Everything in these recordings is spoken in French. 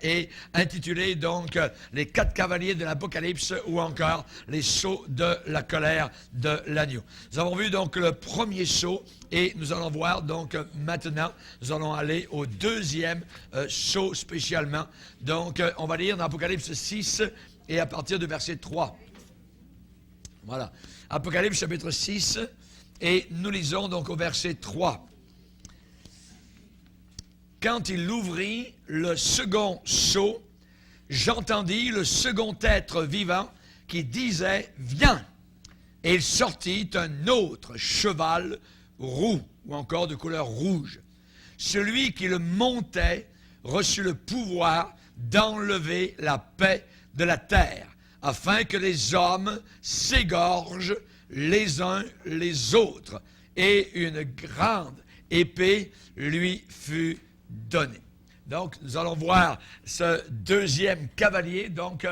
est intitulé donc les 4 cavaliers de l'Apocalypse ou encore les sceaux de la colère de l'agneau. Nous avons vu donc le premier sceau et nous allons voir donc maintenant, nous allons aller au deuxième sceau spécialement. Donc on va lire dans Apocalypse 6 et à partir du verset 3. Voilà. Apocalypse chapitre 6 et nous lisons donc au verset 3. Quand il ouvrit le second sceau, j'entendis le second être vivant qui disait « Viens !» Et il sortit un autre cheval roux, ou encore de couleur rouge. Celui qui le montait reçut le pouvoir d'enlever la paix de la terre, afin que les hommes s'égorgent les uns les autres. Et une grande épée lui fut donné. Donc, nous allons voir ce deuxième cavalier donc,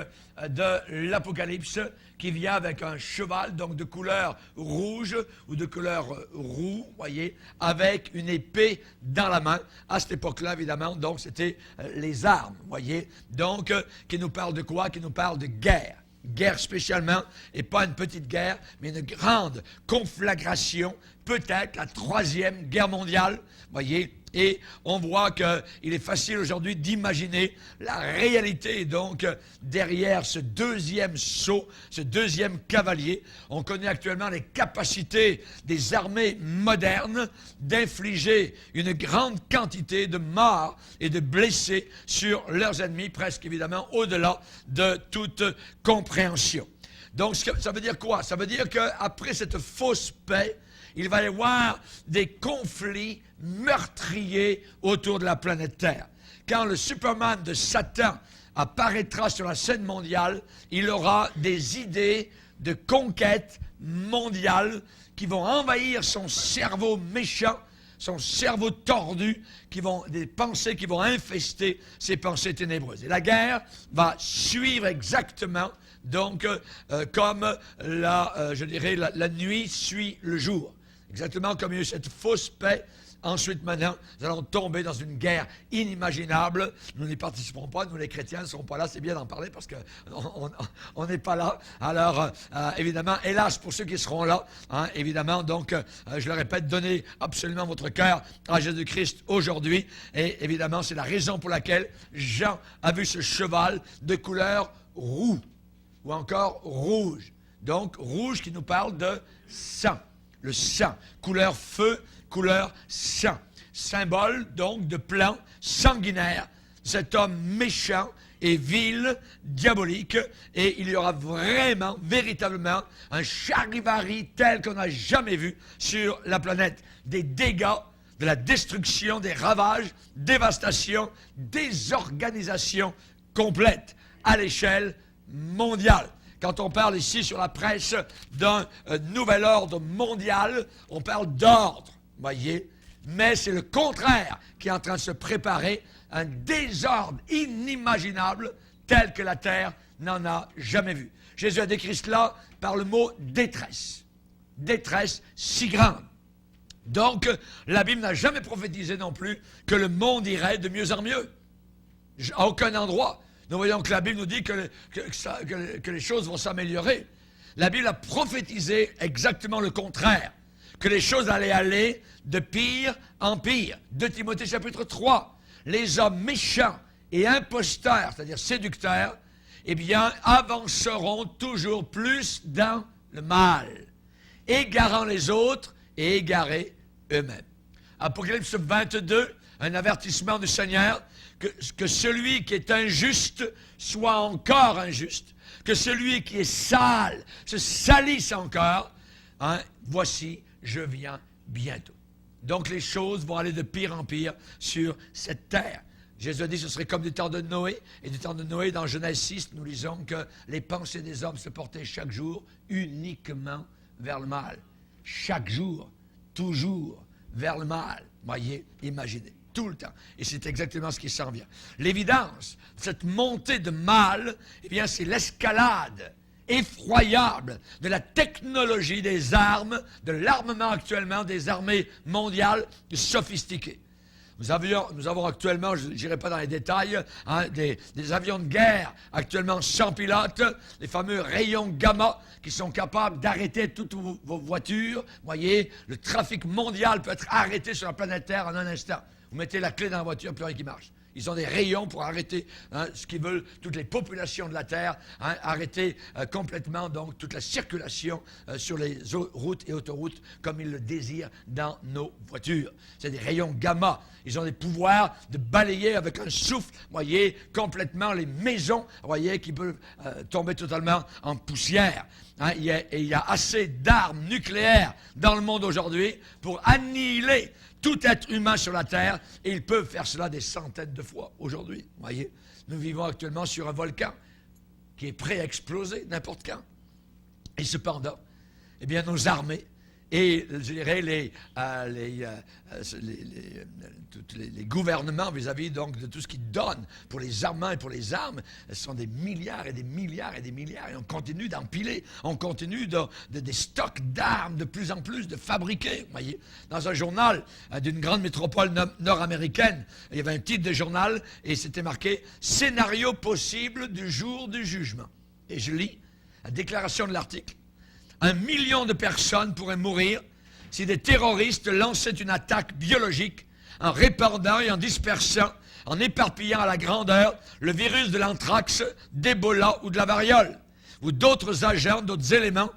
de l'Apocalypse qui vient avec un cheval donc de couleur rouge ou de couleur roux, voyez, avec une épée dans la main. À cette époque-là, évidemment, donc c'était les armes, voyez. Donc, qui nous parle de quoi? Qui nous parle de guerre. Guerre spécialement, et pas une petite guerre, mais une grande conflagration, peut-être la 3e guerre mondiale, voyez. Et on voit qu'il est facile aujourd'hui d'imaginer la réalité donc derrière ce deuxième sceau, ce deuxième cavalier. On connaît actuellement les capacités des armées modernes d'infliger une grande quantité de morts et de blessés sur leurs ennemis, presque évidemment au-delà de toute compréhension. Donc ça veut dire quoi? Ça veut dire qu'après cette fausse paix, il va y avoir des conflits meurtriers autour de la planète Terre. Quand le Superman de Satan apparaîtra sur la scène mondiale, il aura des idées de conquête mondiale qui vont envahir son cerveau méchant, son cerveau tordu, des pensées qui vont infester ses pensées ténébreuses. Et la guerre va suivre exactement donc comme la nuit suit le jour. Exactement comme il y a eu cette fausse paix. Ensuite, maintenant, nous allons tomber dans une guerre inimaginable. Nous n'y participerons pas. Nous, les chrétiens, ne serons pas là. C'est bien d'en parler parce qu'on n'est pas là. Alors, évidemment, hélas, pour ceux qui seront là, hein, évidemment, donc, je le répète, donnez absolument votre cœur à Jésus-Christ aujourd'hui. Et évidemment, c'est la raison pour laquelle Jean a vu ce cheval de couleur roux ou encore rouge. Donc, rouge qui nous parle de sang. Le sang, couleur feu, couleur sang. Symbole donc de plan sanguinaire. Cet homme méchant et vil, diabolique, et il y aura vraiment, véritablement, un charivari tel qu'on n'a jamais vu sur la planète. Des dégâts, de la destruction, des ravages, dévastation, désorganisation complète à l'échelle mondiale. Quand on parle ici sur la presse d'un nouvel ordre mondial, on parle d'ordre, voyez, mais c'est le contraire qui est en train de se préparer, un désordre inimaginable tel que la terre n'en a jamais vu. Jésus a décrit cela par le mot détresse, détresse si grande. Donc, la Bible n'a jamais prophétisé non plus que le monde irait de mieux en mieux, à aucun endroit. Nous voyons que la Bible nous dit que les choses vont s'améliorer. La Bible a prophétisé exactement le contraire, que les choses allaient aller de pire en pire. 2 Timothée chapitre 3, les hommes méchants et imposteurs, c'est-à-dire séducteurs, eh bien, avanceront toujours plus dans le mal, égarant les autres et égarés eux-mêmes. Apocalypse 22, un avertissement du Seigneur, que celui qui est injuste soit encore injuste, que celui qui est sale se salisse encore. Hein, voici, je viens bientôt. Donc les choses vont aller de pire en pire sur cette terre. Jésus a dit que ce serait comme du temps de Noé. Et du temps de Noé, dans Genèse 6, nous lisons que les pensées des hommes se portaient chaque jour uniquement vers le mal. Chaque jour, toujours vers le mal. Voyez, imaginez. Tout le temps. Et c'est exactement ce qui s'en vient. L'évidence, cette montée de mal, eh bien, c'est l'escalade effroyable de la technologie des armes, de l'armement actuellement des armées mondiales sophistiquées. Nous avons actuellement, je n'irai pas dans les détails, des avions de guerre actuellement sans pilote, les fameux rayons gamma qui sont capables d'arrêter toutes vos voitures. Vous voyez, le trafic mondial peut être arrêté sur la planète Terre en un instant. Vous mettez la clé dans la voiture, plus rien qui marche. Ils ont des rayons pour arrêter ce qu'ils veulent, toutes les populations de la Terre, arrêter complètement donc toute la circulation sur les routes et autoroutes comme ils le désirent dans nos voitures. C'est des rayons gamma. Ils ont des pouvoirs de balayer avec un souffle, voyez, complètement les maisons, voyez, qui peuvent tomber totalement en poussière. Il y a assez d'armes nucléaires dans le monde aujourd'hui pour annihiler tout être humain sur la Terre, et ils peuvent faire cela des centaines de fois aujourd'hui. Voyez, nous vivons actuellement sur un volcan qui est prêt à exploser n'importe quand. Et cependant, eh bien, nos armées et, je dirais, les gouvernements vis-à-vis donc de tout ce qu'ils donnent pour les armements et pour les armes, ce sont des milliards et des milliards et des milliards. Et on continue d'empiler, on continue des stocks d'armes de plus en plus de fabriquer. Voyez, dans un journal d'une grande métropole nord-américaine, il y avait un titre de journal et c'était marqué « Scénario possible du jour du jugement ». Et je lis la déclaration de l'article. 1 million de personnes pourraient mourir si des terroristes lançaient une attaque biologique en répandant et en dispersant, en éparpillant à la grandeur le virus de l'anthrax, d'Ebola ou de la variole, ou d'autres agents, d'autres éléments,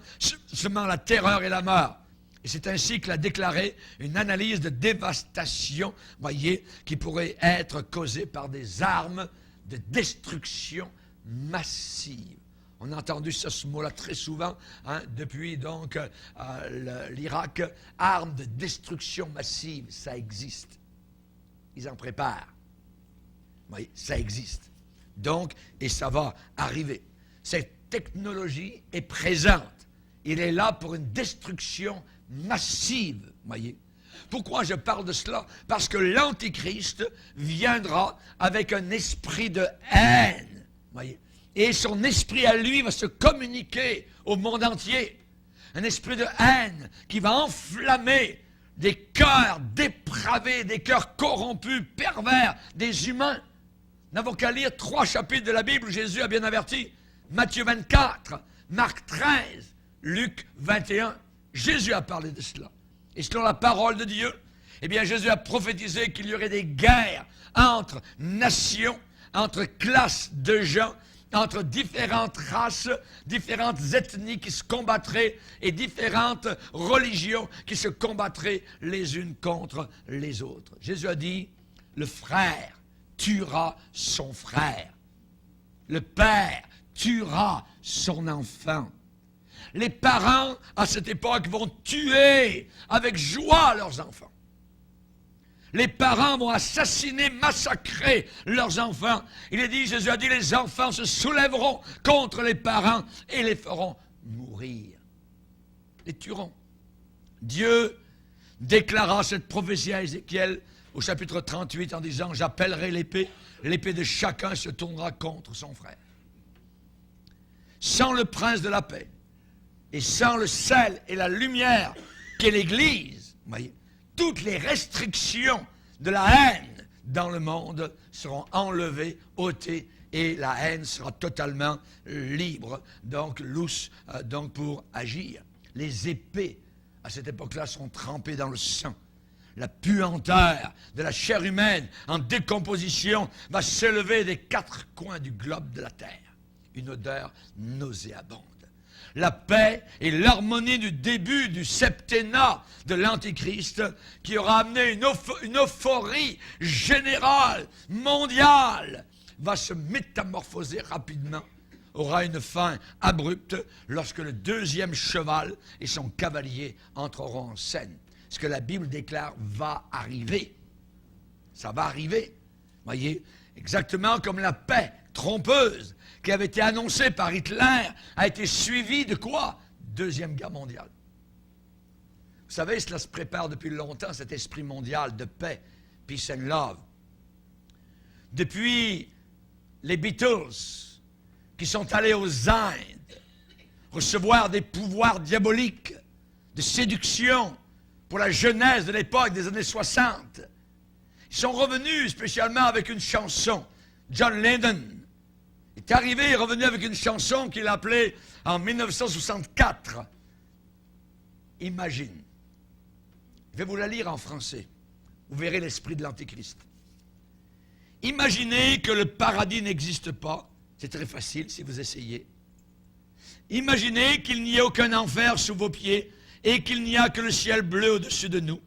semant la terreur et la mort. Et c'est ainsi que l'a déclaré une analyse de dévastation, voyez, qui pourrait être causée par des armes de destruction massive. On a entendu ce mot-là très souvent depuis donc l'Irak. Armes de destruction massive, ça existe. Ils en préparent. Vous voyez, ça existe. Donc, et ça va arriver. Cette technologie est présente. Il est là pour une destruction massive. Vous voyez. Pourquoi je parle de cela? Parce que l'Antichrist viendra avec un esprit de haine. Vous voyez. Et son esprit à lui va se communiquer au monde entier. Un esprit de haine qui va enflammer des cœurs dépravés, des cœurs corrompus, pervers, des humains. Nous n'avons qu'à lire 3 chapitres de la Bible où Jésus a bien averti. Matthieu 24, Marc 13, Luc 21. Jésus a parlé de cela. Et selon la parole de Dieu, eh bien Jésus a prophétisé qu'il y aurait des guerres entre nations, entre classes de gens, entre différentes races, différentes ethnies qui se combattraient et différentes religions qui se combattraient les unes contre les autres. Jésus a dit, le frère tuera son frère. Le père tuera son enfant. Les parents, à cette époque, vont tuer avec joie leurs enfants. Les parents vont assassiner, massacrer leurs enfants. Jésus a dit, les enfants se soulèveront contre les parents et les feront mourir. Les tueront. Dieu déclara cette prophétie à Ézéchiel au chapitre 38 en disant, j'appellerai l'épée de chacun se tournera contre son frère. Sans le prince de la paix et sans le sel et la lumière qu'est l'Église, vous voyez, toutes les restrictions de la haine dans le monde seront enlevées, ôtées, et la haine sera totalement libre, donc loose, donc pour agir. Les épées, à cette époque-là, seront trempées dans le sang. La puanteur de la chair humaine en décomposition va s'élever des 4 coins du globe de la terre. Une odeur nauséabonde. La paix et l'harmonie du début du septennat de l'Antichrist qui aura amené une euphorie générale, mondiale, va se métamorphoser rapidement, aura une fin abrupte lorsque le 2e cheval et son cavalier entreront en scène. Ce que la Bible déclare va arriver. Ça va arriver. Voyez, exactement comme la paix trompeuse qui avait été annoncée par Hitler a été suivie de quoi? 2e guerre mondiale. Vous savez, cela se prépare depuis longtemps, cet esprit mondial de paix, peace and love. Depuis les Beatles, qui sont allés aux Indes, recevoir des pouvoirs diaboliques de séduction pour la jeunesse de l'époque des années 60. Ils Ils sont revenus spécialement avec une chanson. John Lennon est arrivé et revenu avec une chanson qu'il a appelée en 1964. Imagine. Je vais vous la lire en français. Vous verrez l'esprit de l'Antéchrist. Imaginez que le paradis n'existe pas. C'est très facile si vous essayez. Imaginez qu'il n'y ait aucun enfer sous vos pieds et qu'il n'y a que le ciel bleu au-dessus de nous.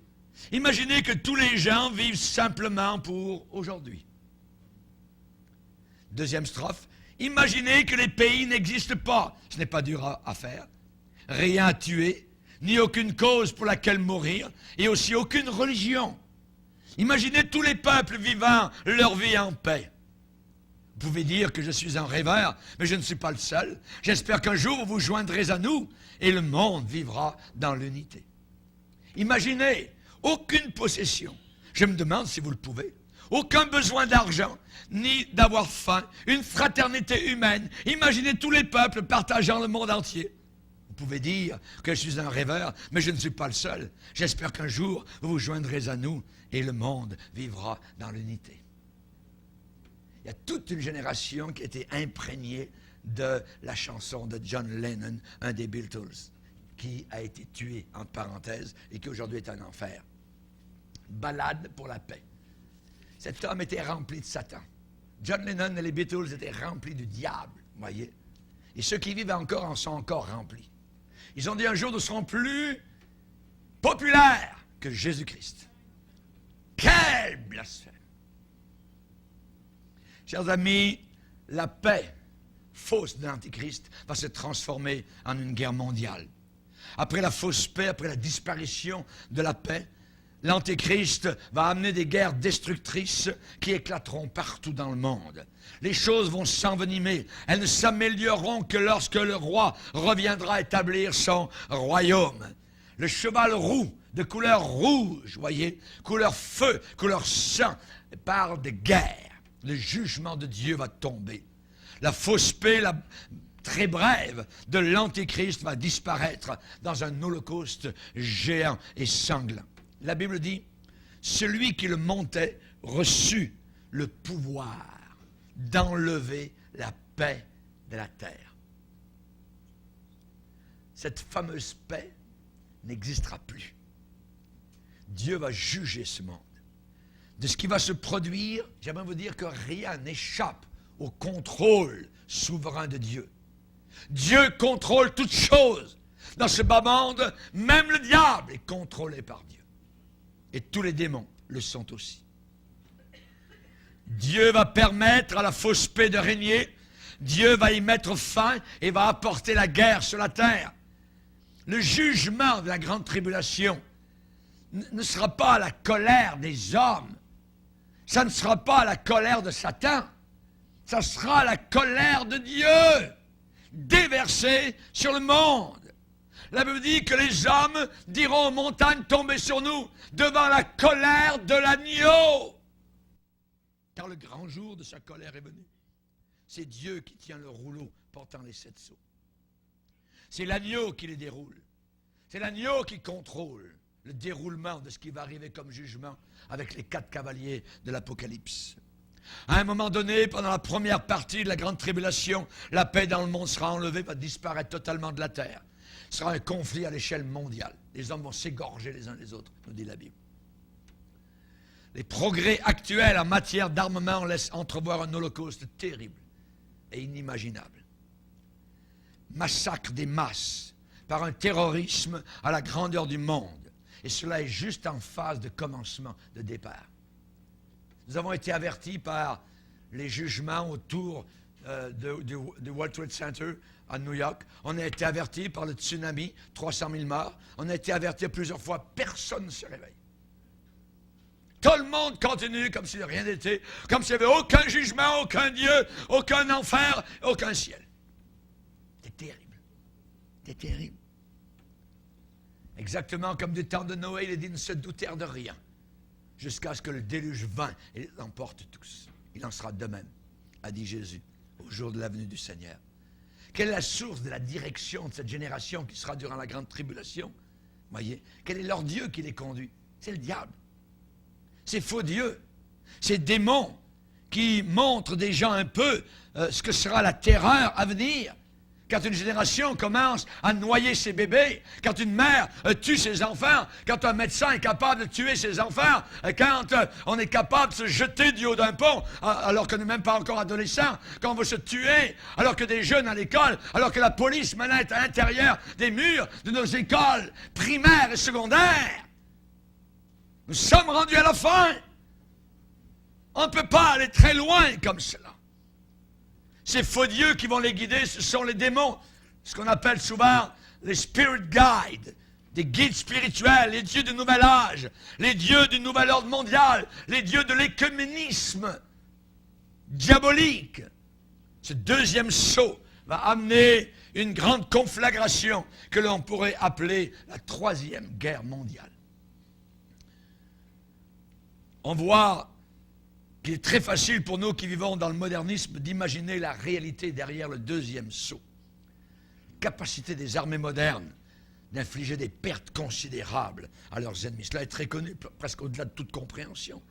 Imaginez que tous les gens vivent simplement pour aujourd'hui. Deuxième strophe. Imaginez que les pays n'existent pas. Ce n'est pas dur à faire. Rien à tuer, ni aucune cause pour laquelle mourir, et aussi aucune religion. Imaginez tous les peuples vivant leur vie en paix. Vous pouvez dire que je suis un rêveur, mais je ne suis pas le seul. J'espère qu'un jour vous vous joindrez à nous et le monde vivra dans l'unité. Imaginez aucune possession. Je me demande si vous le pouvez. Aucun besoin d'argent, ni d'avoir faim. Une fraternité humaine. Imaginez tous les peuples partageant le monde entier. Vous pouvez dire que je suis un rêveur, mais je ne suis pas le seul. J'espère qu'un jour vous vous joindrez à nous et le monde vivra dans l'unité. Il y a toute une génération qui a été imprégnée de la chanson de John Lennon, un des Beatles, qui a été tué, entre parenthèses, et qui aujourd'hui est un enfer. Ballade pour la paix. Cet homme était rempli de Satan. John Lennon et les Beatles étaient remplis du diable, voyez. Et ceux qui vivent encore en sont encore remplis. Ils ont dit un jour nous serons plus populaires que Jésus-Christ. Quel blasphème! Chers amis, la paix fausse de l'Antéchrist va se transformer en une guerre mondiale. Après la fausse paix, après la disparition de la paix, l'Antéchrist va amener des guerres destructrices qui éclateront partout dans le monde. Les choses vont s'envenimer. Elles ne s'amélioreront que lorsque le roi reviendra établir son royaume. Le cheval roux, de couleur rouge, voyez, couleur feu, couleur sang, parle de guerre. Le jugement de Dieu va tomber. La fausse paix, la très brève de l'Antéchrist va disparaître dans un holocauste géant et sanglant. La Bible dit, celui qui le montait reçut le pouvoir d'enlever la paix de la terre. Cette fameuse paix n'existera plus. Dieu va juger ce monde. De ce qui va se produire, j'aimerais vous dire que rien n'échappe au contrôle souverain de Dieu. Dieu contrôle toutes choses. Dans ce bas monde, même le diable est contrôlé par Dieu. Et tous les démons le sont aussi. Dieu va permettre à la fausse paix de régner. Dieu va y mettre fin et va apporter la guerre sur la terre. Le jugement de la grande tribulation ne sera pas à la colère des hommes. Ça ne sera pas la colère de Satan, ça sera la colère de Dieu, déversée sur le monde. La Bible dit que les hommes diront aux montagnes tombez sur nous devant la colère de l'agneau. Car le grand jour de sa colère est venu. C'est Dieu qui tient le rouleau portant les 7 sceaux. C'est l'agneau qui les déroule. C'est l'agneau qui contrôle le déroulement de ce qui va arriver comme jugement avec les 4 cavaliers de l'Apocalypse. À un moment donné, pendant la première partie de la grande tribulation, la paix dans le monde sera enlevée, va disparaître totalement de la terre. Ce sera un conflit à l'échelle mondiale. Les hommes vont s'égorger les uns les autres, nous dit la Bible. Les progrès actuels en matière d'armement laissent entrevoir un holocauste terrible et inimaginable. Massacre des masses par un terrorisme à la grandeur du monde. Et cela est juste en phase de commencement, de départ. Nous avons été avertis par les jugements autour du World Trade Center à New York. On a été avertis par le tsunami, 300 000 morts. On a été avertis plusieurs fois, personne ne se réveille. Tout le monde continue comme si de rien n'était, comme s'il n'y avait aucun jugement, aucun Dieu, aucun enfer, aucun ciel. C'est terrible. C'est terrible. Exactement comme du temps de Noé, il est dit, ils ne se doutèrent de rien, jusqu'à ce que le déluge vint et les emporte tous. Il en sera de même, a dit Jésus, au jour de la venue du Seigneur. Quelle est la source de la direction de cette génération qui sera durant la grande tribulation? Voyez, quel est leur Dieu qui les conduit? C'est le diable. C'est faux Dieu. Ces démons qui montrent déjà un peu ce que sera la terreur à venir. Quand une génération commence à noyer ses bébés, quand une mère tue ses enfants, quand un médecin est capable de tuer ses enfants, quand on est capable de se jeter du haut d'un pont alors qu'on n'est même pas encore adolescent, quand on veut se tuer, alors que des jeunes à l'école, alors que la police maintenant est à l'intérieur des murs de nos écoles primaires et secondaires. Nous sommes rendus à la fin. On ne peut pas aller très loin comme cela. Ces faux dieux qui vont les guider, ce sont les démons, ce qu'on appelle souvent les spirit guides, des guides spirituels, les dieux du nouvel âge, les dieux du nouvel ordre mondial, les dieux de l'écuménisme diabolique. Ce deuxième sceau va amener une grande conflagration que l'on pourrait appeler la troisième guerre mondiale. On voit qu'il est très facile pour nous qui vivons dans le modernisme d'imaginer la réalité derrière le deuxième sceau. Capacité des armées modernes d'infliger des pertes considérables à leurs ennemis. Cela est très connu, presque au-delà de toute compréhension.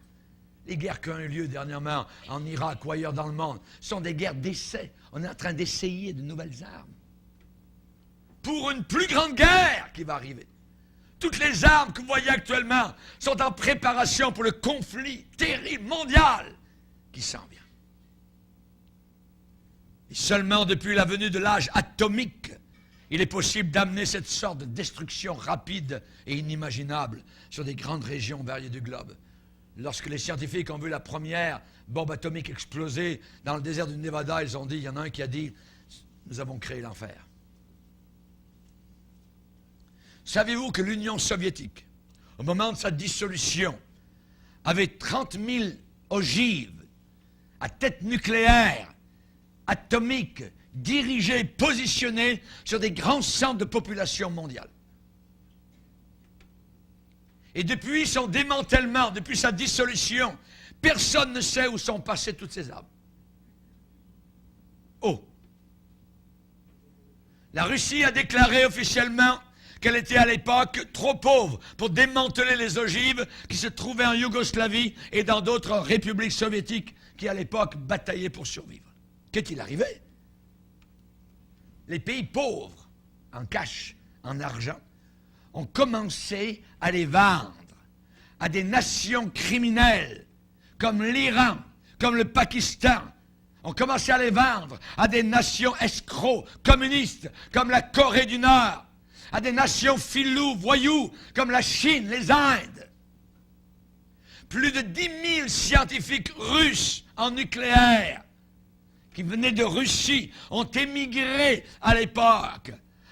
Les guerres qui ont eu lieu dernièrement en Irak ou ailleurs dans le monde sont des guerres d'essai. On est en train d'essayer de nouvelles armes. Pour une plus grande guerre qui va arriver. Toutes les armes que vous voyez actuellement sont en préparation pour le conflit terrible mondial qui s'en vient. Et seulement depuis la venue de l'âge atomique, il est possible d'amener cette sorte de destruction rapide et inimaginable sur des grandes régions variées du globe. Lorsque les scientifiques ont vu la première bombe atomique exploser dans le désert du Nevada, ils ont dit, il y en a un qui a dit, nous avons créé l'enfer. Savez-vous que l'Union soviétique, au moment de sa dissolution, avait 30 000 ogives à tête nucléaire, atomique, dirigées, positionnées sur des grands centres de population mondiale. Et depuis son démantèlement, depuis sa dissolution, personne ne sait où sont passées toutes ces armes. Oh! La Russie a déclaré officiellement qu'elle était à l'époque trop pauvre pour démanteler les ogives qui se trouvaient en Yougoslavie et dans d'autres républiques soviétiques qui, à l'époque, bataillaient pour survivre. Qu'est-il arrivé? Les pays pauvres, en cash, en argent, ont commencé à les vendre à des nations criminelles comme l'Iran, comme le Pakistan. On commençait à les vendre à des nations escrocs, communistes, comme la Corée du Nord, à des nations filous, voyous, comme la Chine, les Indes. Plus de 10 000 scientifiques russes en nucléaire qui venaient de Russie ont émigré à l'époque,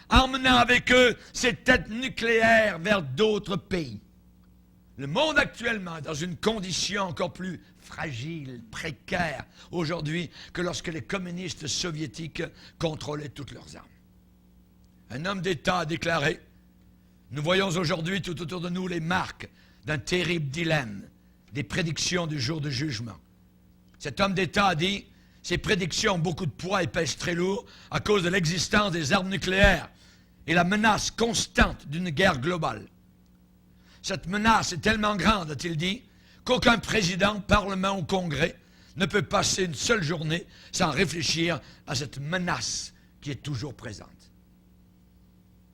emmenant avec eux ces têtes nucléaires vers d'autres pays. Le monde actuellement est dans une condition encore plus fragile, précaire aujourd'hui que lorsque les communistes soviétiques contrôlaient toutes leurs armes. Un homme d'État a déclaré « Nous voyons aujourd'hui tout autour de nous les marques d'un terrible dilemme, des prédictions du jour de jugement. » Cet homme d'État a dit « Ces prédictions ont beaucoup de poids et pèsent très lourd à cause de l'existence des armes nucléaires et la menace constante d'une guerre globale. Cette menace est tellement grande, a-t-il dit, qu'aucun président, parlement ou congrès ne peut passer une seule journée sans réfléchir à cette menace qui est toujours présente.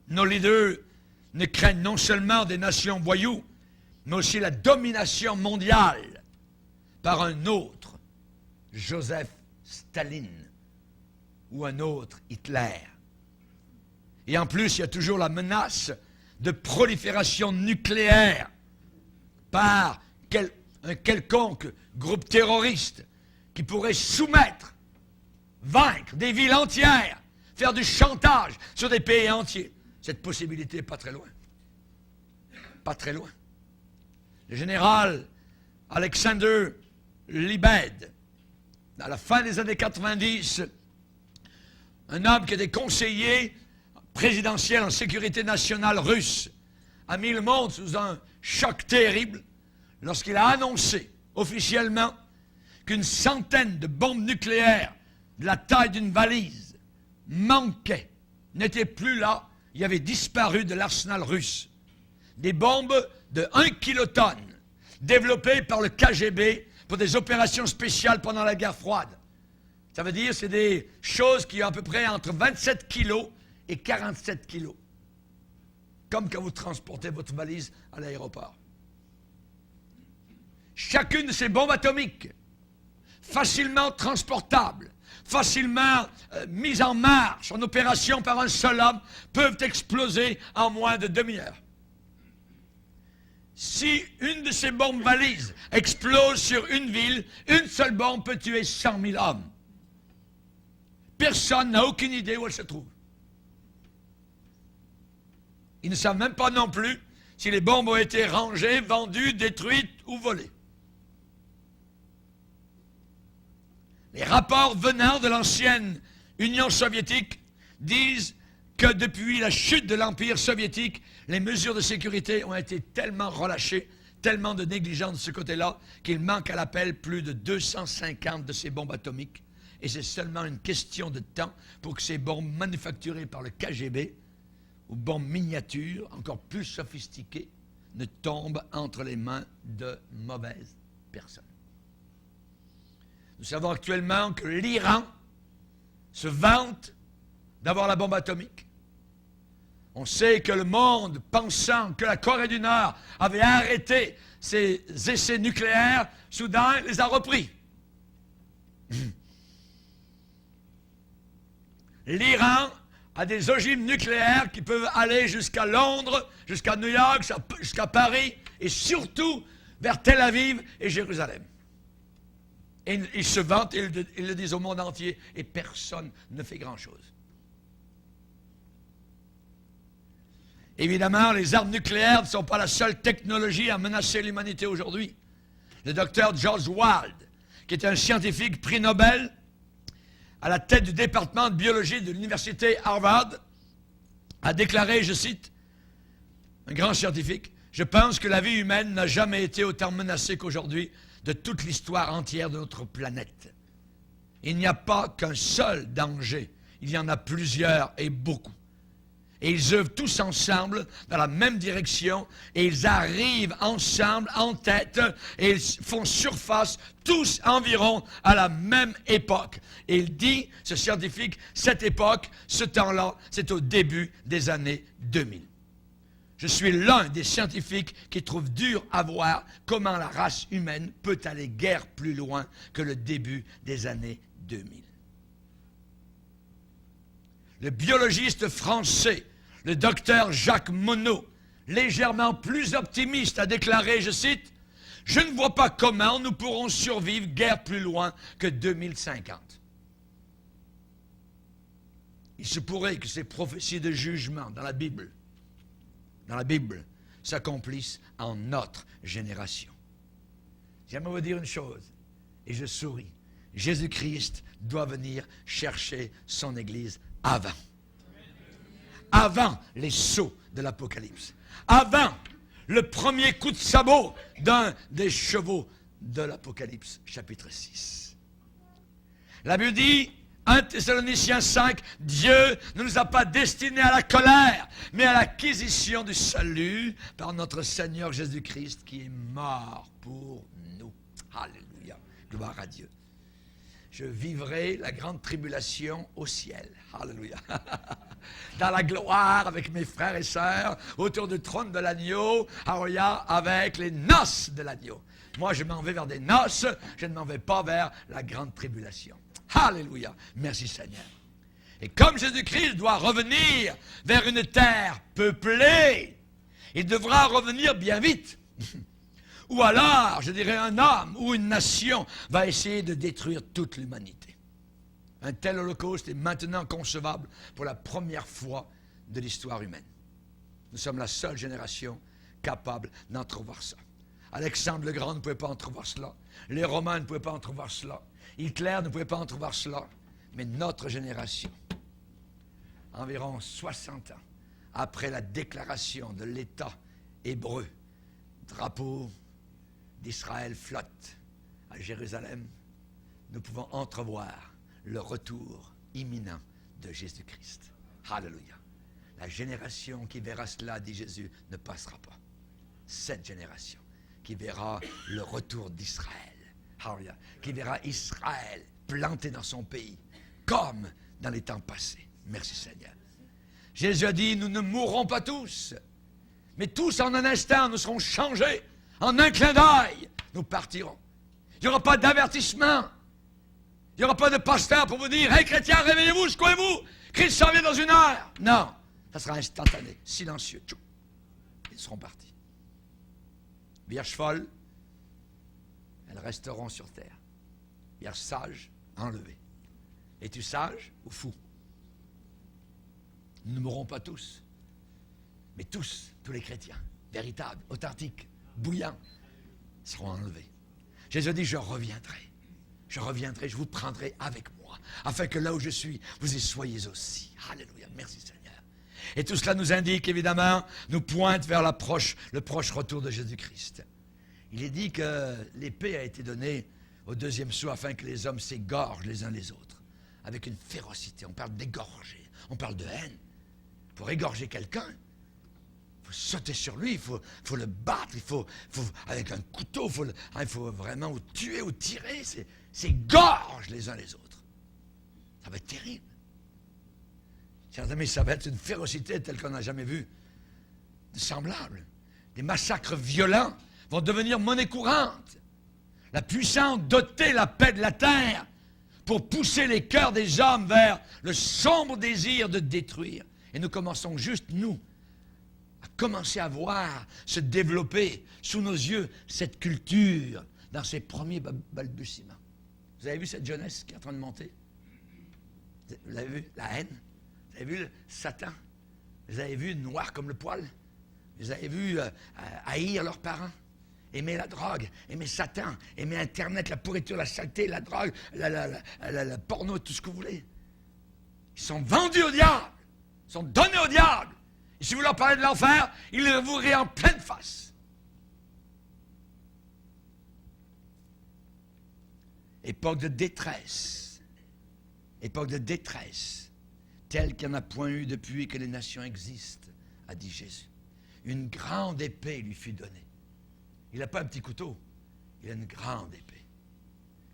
Nos leaders ne craignent non seulement des nations voyous, mais aussi la domination mondiale par un autre, Joseph Staline, ou un autre, Hitler. Et en plus, il y a toujours la menace de prolifération nucléaire par un quelconque groupe terroriste qui pourrait soumettre, vaincre des villes entières, faire du chantage sur des pays entiers. Cette possibilité n'est pas très loin. Pas très loin. Le général Alexander Lebed, à la fin des années 90, un homme qui était conseiller présidentiel en sécurité nationale russe, a mis le monde sous un choc terrible lorsqu'il a annoncé officiellement qu'une centaine de bombes nucléaires de la taille d'une valise manquaient, n'étaient plus là, il avait disparu de l'arsenal russe. Des bombes de 1 kilotonne développées par le KGB pour des opérations spéciales pendant la guerre froide. Ça veut dire c'est des choses qui ont à peu près entre 27 kilos et 47 kilos. Comme quand vous transportez votre valise à l'aéroport. Chacune de ces bombes atomiques, facilement transportables, facilement mises en marche, en opération par un seul homme, peuvent exploser en moins de demi-heure. Si une de ces bombes valises explose sur une ville, une seule bombe peut tuer 100 000 hommes. Personne n'a aucune idée où elle se trouve. Ils ne savent même pas non plus si les bombes ont été rangées, vendues, détruites ou volées. Les rapports venant de l'ancienne Union soviétique disent que depuis la chute de l'Empire soviétique, les mesures de sécurité ont été tellement relâchées, tellement de négligence de ce côté-là, qu'il manque à l'appel plus de 250 de ces bombes atomiques. Et c'est seulement une question de temps pour que ces bombes manufacturées par le KGB, ou bombes miniatures, encore plus sophistiquées, ne tombent entre les mains de mauvaises personnes. Nous savons actuellement que l'Iran se vante d'avoir la bombe atomique. On sait que le monde, pensant que la Corée du Nord avait arrêté ses essais nucléaires, soudain les a repris. L'Iran a des ogives nucléaires qui peuvent aller jusqu'à Londres, jusqu'à New York, jusqu'à Paris, et surtout vers Tel Aviv et Jérusalem. Et ils se vantent, ils le disent au monde entier, et personne ne fait grand-chose. Évidemment, les armes nucléaires ne sont pas la seule technologie à menacer l'humanité aujourd'hui. Le docteur George Wald, qui est un scientifique prix Nobel, à la tête du département de biologie de l'université Harvard, a déclaré, je cite, un grand scientifique, « Je pense que la vie humaine n'a jamais été autant menacée qu'aujourd'hui de toute l'histoire entière de notre planète. Il n'y a pas qu'un seul danger, il y en a plusieurs et beaucoup. Et ils œuvrent tous ensemble dans la même direction et ils arrivent ensemble en tête et ils font surface tous environ à la même époque. Et il dit, ce scientifique, cette époque, ce temps-là, c'est au début des années 2000. Je suis l'un des scientifiques qui trouve dur à voir comment la race humaine peut aller guère plus loin que le début des années 2000. Le biologiste français, le docteur Jacques Monod, légèrement plus optimiste, a déclaré, je cite, « Je ne vois pas comment nous pourrons survivre guère plus loin que 2050. » Il se pourrait que ces prophéties de jugement dans la Bible, s'accomplissent en notre génération. J'aimerais vous dire une chose, et je souris. Jésus-Christ doit venir chercher son Église avant. Avant les sauts de l'Apocalypse. Avant le premier coup de sabot d'un des chevaux de l'Apocalypse, chapitre 6. La Bible dit, 1 Thessaloniciens 5, Dieu ne nous a pas destinés à la colère, mais à l'acquisition du salut par notre Seigneur Jésus-Christ qui est mort pour nous. Alléluia. Gloire à Dieu. Je vivrai la grande tribulation au ciel. Alléluia. Dans la gloire avec mes frères et sœurs, autour du trône de l'agneau, alléluia, avec les noces de l'agneau. Moi, je m'en vais vers des noces, je ne m'en vais pas vers la grande tribulation. Alléluia. Merci Seigneur. Et comme Jésus-Christ doit revenir vers une terre peuplée, il devra revenir bien vite. Ou alors, je dirais, un homme ou une nation va essayer de détruire toute l'humanité. Un tel holocauste est maintenant concevable pour la première fois de l'histoire humaine. Nous sommes la seule génération capable d'entrevoir ça. Alexandre le Grand ne pouvait pas entrevoir cela. Les Romains ne pouvaient pas entrevoir cela. Hitler ne pouvait pas entrevoir cela. Mais notre génération, environ 60 ans après la déclaration de l'État hébreu, drapeau d'Israël flotte à Jérusalem, nous pouvons entrevoir le retour imminent de Jésus-Christ. Alléluia. La génération qui verra cela, dit Jésus, ne passera pas. Cette génération qui verra le retour d'Israël. Hallelujah, qui verra Israël planté dans son pays, comme dans les temps passés. Merci Seigneur. Jésus a dit, nous ne mourrons pas tous, mais tous en un instant, nous serons changés. En un clin d'œil, nous partirons. Il n'y aura pas d'avertissement. Il n'y aura pas de pasteur pour vous dire, « Hey chrétiens, réveillez-vous, secouez-vous, Christ s'en vient dans une heure. » Non, ça sera instantané, silencieux. Tchou. Ils seront partis. Vierges folles, elles resteront sur terre. Vierges sages, enlevées. Es-tu sage ou fou? Nous ne mourrons pas tous, mais tous les chrétiens, véritables, authentiques, bouillants, seront enlevés. Jésus dit, je reviendrai, je vous prendrai avec moi, afin que là où je suis, vous y soyez aussi. Alléluia, merci Seigneur. Et tout cela nous indique, évidemment, nous pointe vers le proche retour de Jésus-Christ. Il est dit que l'épée a été donnée au deuxième sceau afin que les hommes s'égorgent les uns les autres, avec une férocité. On parle d'égorger, on parle de haine. Pour égorger quelqu'un, il faut sauter sur lui, il faut le battre, il faut avec un couteau, il faut vraiment ou tuer ou tirer, c'est gorge les uns les autres. Ça va être terrible. Chers amis, ça va être une férocité telle qu'on n'a jamais vue de semblable. Des massacres violents vont devenir monnaie courante. La puissance doter la paix de la terre pour pousser les cœurs des hommes vers le sombre désir de détruire. Et nous commençons juste, nous, à commencer à voir se développer sous nos yeux cette culture dans ses premiers balbutiements. Vous avez vu cette jeunesse qui est en train de monter? Vous l'avez vu? La haine? Vous avez vu Satan? Vous avez vu noir comme le poil? Vous avez vu haïr leurs parents? Aimer la drogue, aimer Satan, aimer Internet, la pourriture, la saleté, la drogue, la porno, tout ce que vous voulez. Ils sont vendus au diable. Sont donnés au diable. Et si vous leur parlez de l'enfer, ils vous rient en pleine face. Époque de détresse, telle qu'il n'y en a point eu depuis que les nations existent, a dit Jésus. Une grande épée lui fut donnée. Il n'a pas un petit couteau, il a une grande épée.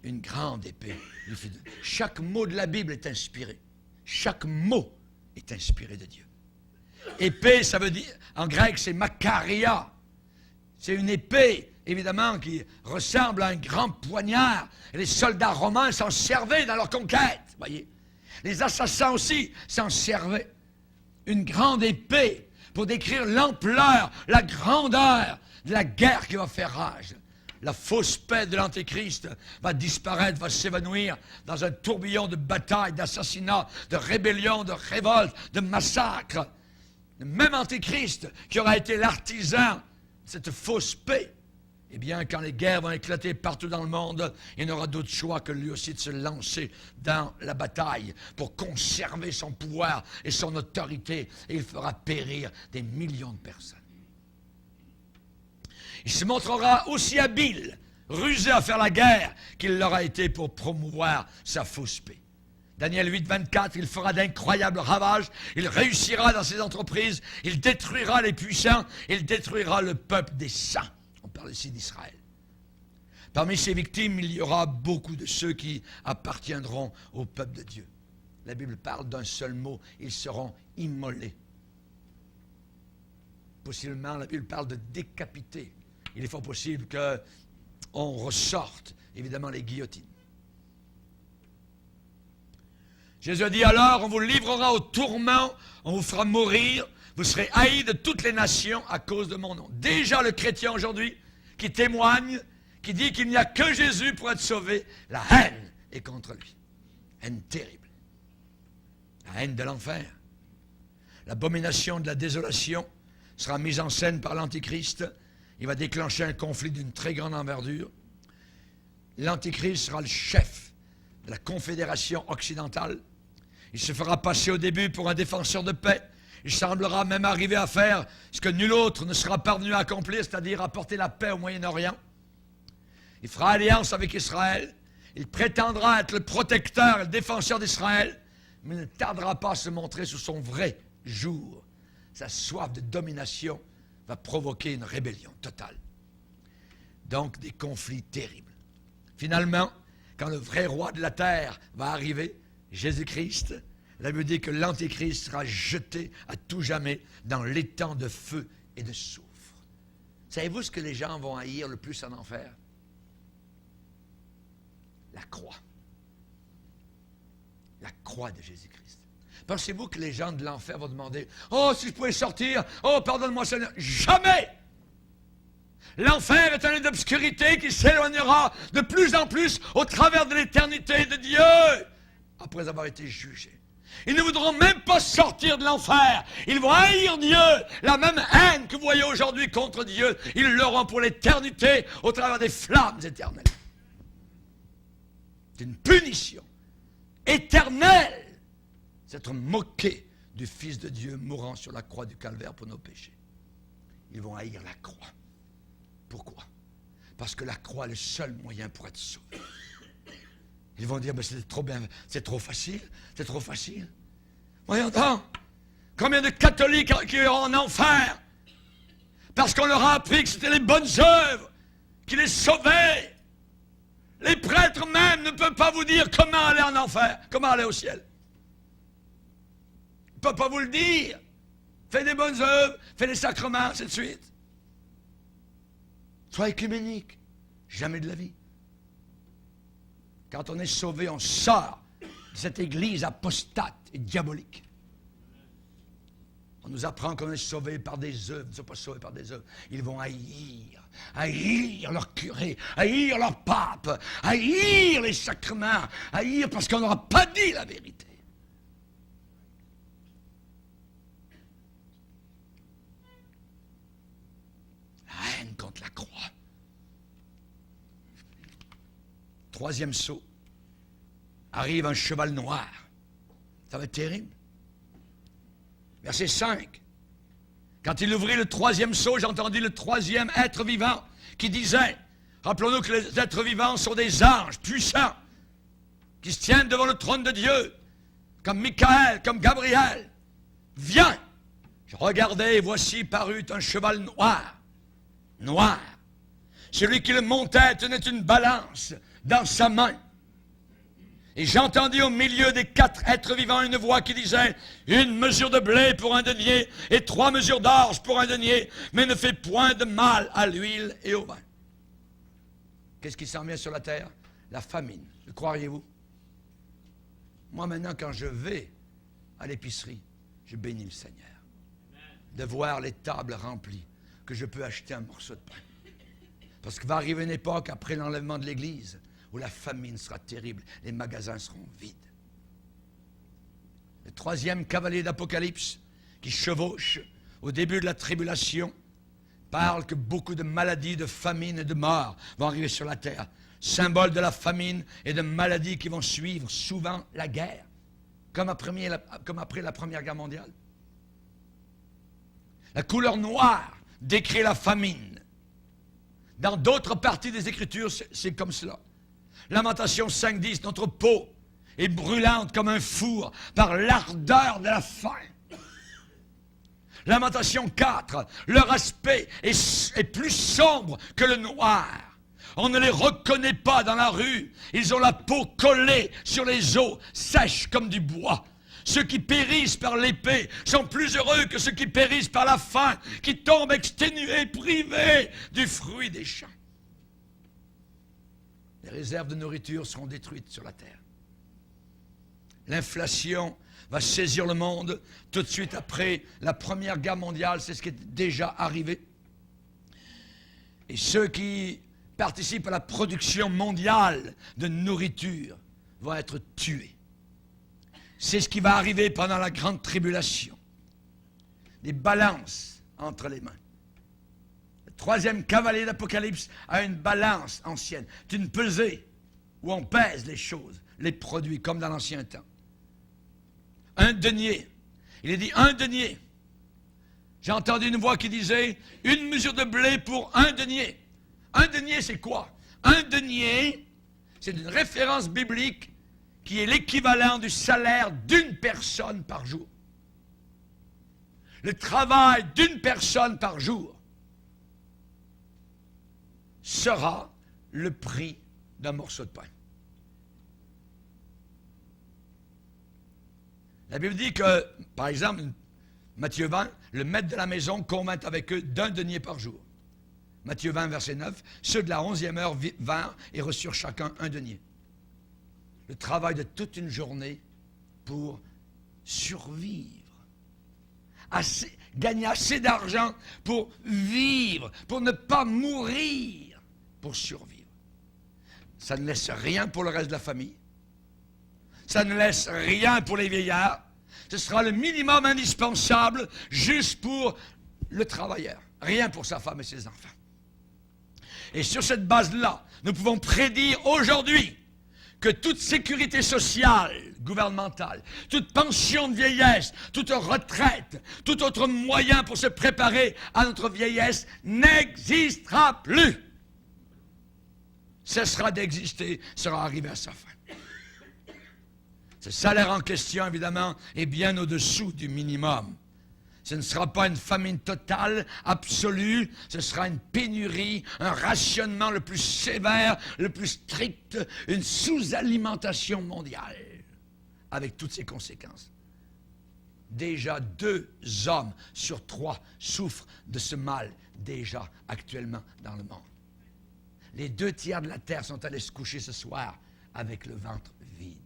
Une grande épée lui fut donnée. Chaque mot de la Bible est inspiré. Chaque mot est inspiré de Dieu. Épée, ça veut dire, en grec, c'est makaria. C'est une épée, évidemment, qui ressemble à un grand poignard. Et les soldats romains s'en servaient dans leur conquête, voyez. Les assassins aussi s'en servaient. Une grande épée pour décrire l'ampleur, la grandeur de la guerre qui va faire rage. La fausse paix de l'Antéchrist va disparaître, va s'évanouir dans un tourbillon de batailles, d'assassinats, de rébellions, de révoltes, de massacres. Le même Antéchrist qui aura été l'artisan de cette fausse paix, eh bien, quand les guerres vont éclater partout dans le monde, il n'aura d'autre choix que lui aussi de se lancer dans la bataille pour conserver son pouvoir et son autorité, et il fera périr des millions de personnes. Il se montrera aussi habile, rusé à faire la guerre qu'il l'aura été pour promouvoir sa fausse paix. Daniel 8, 24, il fera d'incroyables ravages, il réussira dans ses entreprises, il détruira les puissants, il détruira le peuple des saints. On parle ici d'Israël. Parmi ces victimes, il y aura beaucoup de ceux qui appartiendront au peuple de Dieu. La Bible parle d'un seul mot, ils seront immolés. Possiblement, la Bible parle de décapiter. Il est fort possible qu'on ressorte, évidemment, les guillotines. Jésus a dit, alors on vous livrera au tourment, on vous fera mourir, vous serez haïs de toutes les nations à cause de mon nom. Déjà le chrétien aujourd'hui qui témoigne, qui dit qu'il n'y a que Jésus pour être sauvé, la haine est contre lui. Haine terrible. La haine de l'enfer. L'abomination de la désolation sera mise en scène par l'Antichrist. Il va déclencher un conflit d'une très grande envergure. L'Antichrist sera le chef de la confédération occidentale. Il se fera passer au début pour un défenseur de paix. Il semblera même arriver à faire ce que nul autre ne sera parvenu à accomplir, c'est-à-dire apporter la paix au Moyen-Orient. Il fera alliance avec Israël. Il prétendra être le protecteur et le défenseur d'Israël, mais il ne tardera pas à se montrer sous son vrai jour. Sa soif de domination va provoquer une rébellion totale. Donc des conflits terribles. Finalement, quand le vrai roi de la terre va arriver, Jésus-Christ, la Bible dit que l'Antéchrist sera jeté à tout jamais dans l'étang de feu et de soufre. Savez-vous ce que les gens vont haïr le plus en enfer? La croix. La croix de Jésus-Christ. Pensez-vous que les gens de l'enfer vont demander « Oh, si je pouvais sortir, oh, pardonne-moi Seigneur. » Jamais! L'enfer est un lieu d'obscurité qui s'éloignera de plus en plus au travers de l'éternité de Dieu après avoir été jugé. Ils ne voudront même pas sortir de l'enfer. Ils vont haïr Dieu. La même haine que vous voyez aujourd'hui contre Dieu, ils l'auront pour l'éternité au travers des flammes éternelles. C'est une punition éternelle. C'est être moqué du Fils de Dieu mourant sur la croix du calvaire pour nos péchés. Ils vont haïr la croix. Pourquoi? Parce que la croix est le seul moyen pour être sauvé. Ils vont dire, c'est trop bien, c'est trop facile, c'est trop facile. Voyons donc, combien de catholiques qui iront en enfer parce qu'on leur a appris que c'était les bonnes œuvres qui les sauvaient. Les prêtres même ne peuvent pas vous dire comment aller en enfer, comment aller au ciel. Ils ne peuvent pas vous le dire. Fais des bonnes œuvres, fais des sacrements, ainsi de suite. Sois écuménique, jamais de la vie. Quand on est sauvé, on sort de cette église apostate et diabolique. On nous apprend qu'on est sauvé par des œuvres. Ils ne sont pas sauvés par des œuvres. Ils vont haïr leur curé, haïr leur pape, haïr les sacrements, haïr parce qu'on n'aura pas dit la vérité. La haine contre la croix. Troisième saut. Arrive un cheval noir. Ça va être terrible. Verset 5. Quand il ouvrit le troisième seau, j'ai entendu le troisième être vivant qui disait, rappelons-nous que les êtres vivants sont des anges puissants qui se tiennent devant le trône de Dieu, comme Michael, comme Gabriel. Viens. Je regardais et voici parut un cheval noir. Noir. Celui qui le montait tenait une balance dans sa main. Et j'entendis au milieu des 4 êtres vivants une voix qui disait, une mesure de blé pour un denier et 3 mesures d'orge pour un denier, mais ne fait point de mal à l'huile et au vin. Qu'est-ce qui s'en vient sur la terre? La famine. Le croiriez-vous? Moi maintenant, quand je vais à l'épicerie, je bénis le Seigneur. De voir les tables remplies, que je peux acheter un morceau de pain. Parce qu'il va arriver une époque après l'enlèvement de l'Église où la famine sera terrible, les magasins seront vides. Le troisième cavalier d'Apocalypse, qui chevauche au début de la tribulation, parle que beaucoup de maladies, de famine et de mort vont arriver sur la terre. Symbole de la famine et de maladies qui vont suivre souvent la guerre, comme après la Première Guerre mondiale. La couleur noire décrit la famine. Dans d'autres parties des Écritures, c'est comme cela. Lamentation 5.10, notre peau est brûlante comme un four par l'ardeur de la faim. Lamentation 4, leur aspect est plus sombre que le noir. On ne les reconnaît pas dans la rue. Ils ont la peau collée sur les os, sèche comme du bois. Ceux qui périssent par l'épée sont plus heureux que ceux qui périssent par la faim, qui tombent exténués, privés du fruit des champs. Les réserves de nourriture seront détruites sur la terre. L'inflation va saisir le monde tout de suite après la Première Guerre mondiale. C'est ce qui est déjà arrivé. Et ceux qui participent à la production mondiale de nourriture vont être tués. C'est ce qui va arriver pendant la grande tribulation. Des balances entre les mains. Le troisième cavalier d'Apocalypse a une balance ancienne. C'est une pesée où on pèse les choses, les produits, comme dans l'ancien temps. Un denier. Il est dit un denier. J'ai entendu une voix qui disait une mesure de blé pour un denier. Un denier, c'est quoi? Un denier, c'est une référence biblique qui est l'équivalent du salaire d'une personne par jour. Le travail d'une personne par jour sera le prix d'un morceau de pain. La Bible dit que, par exemple, Matthieu 20, le maître de la maison convint avec eux d'un denier par jour. Matthieu 20, verset 9, ceux de la 11e heure vinrent et reçurent chacun un denier. Le travail de toute une journée pour survivre. Gagner assez d'argent pour vivre, pour ne pas mourir, pour survivre. Ça ne laisse rien pour le reste de la famille. Ça ne laisse rien pour les vieillards. Ce sera le minimum indispensable juste pour le travailleur. Rien pour sa femme et ses enfants. Et sur cette base-là, nous pouvons prédire aujourd'hui que toute sécurité sociale, gouvernementale, toute pension de vieillesse, toute retraite, tout autre moyen pour se préparer à notre vieillesse n'existera plus. Cessera d'exister, sera arrivé à sa fin. Ce salaire en question, évidemment, est bien au-dessous du minimum. Ce ne sera pas une famine totale, absolue, ce sera une pénurie, un rationnement le plus sévère, le plus strict, une sous-alimentation mondiale, avec toutes ses conséquences. Déjà 2 hommes sur 3 souffrent de ce mal, déjà actuellement dans le monde. Les 2 tiers de la terre sont allés se coucher ce soir avec le ventre vide.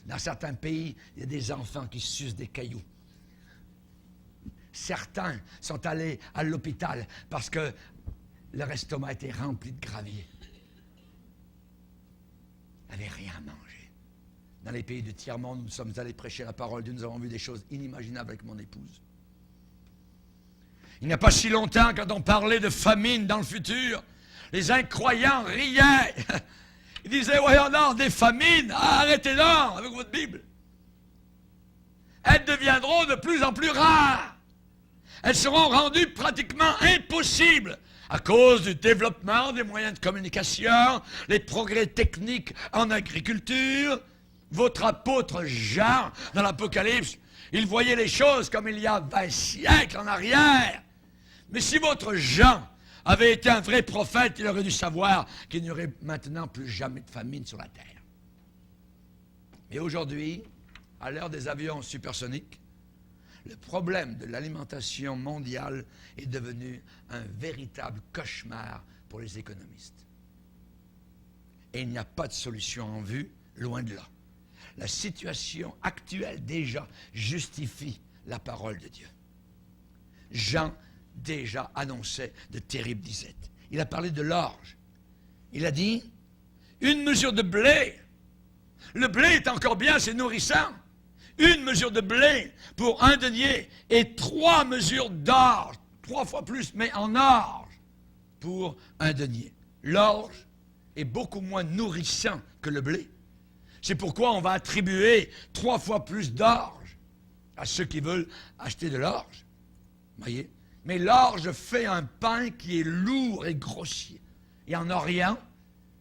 Dans certains pays, il y a des enfants qui sucent des cailloux. Certains sont allés à l'hôpital parce que leur estomac était rempli de gravier. Ils n'avaient rien à manger. Dans les pays du tiers-monde, nous sommes allés prêcher la parole de Dieu. Nous avons vu des choses inimaginables avec mon épouse. Il n'y a pas si longtemps, quand on parlait de famine dans le futur, les incroyants riaient. Ils disaient, voyons donc, des famines, arrêtez-donc avec votre Bible. Elles deviendront de plus en plus rares. Elles seront rendues pratiquement impossibles à cause du développement des moyens de communication, les progrès techniques en agriculture. Votre apôtre Jean, dans l'Apocalypse, il voyait les choses comme il y a 20 siècles en arrière. Mais si votre Jean avait été un vrai prophète, il aurait dû savoir qu'il n'y aurait maintenant plus jamais de famine sur la terre. Mais aujourd'hui, à l'heure des avions supersoniques, le problème de l'alimentation mondiale est devenu un véritable cauchemar pour les économistes. Et il n'y a pas de solution en vue, loin de là. La situation actuelle déjà justifie la parole de Dieu. Jean déjà annonçait de terribles disettes. Il a parlé de l'orge. Il a dit, une mesure de blé. Le blé est encore bien, c'est nourrissant. Une mesure de blé pour un denier et 3 mesures d'orge, 3 fois plus, mais en orge, pour un denier. L'orge est beaucoup moins nourrissant que le blé. C'est pourquoi on va attribuer 3 fois plus d'orge à ceux qui veulent acheter de l'orge. Voyez? Mais l'orge fait un pain qui est lourd et grossier. Et en Orient,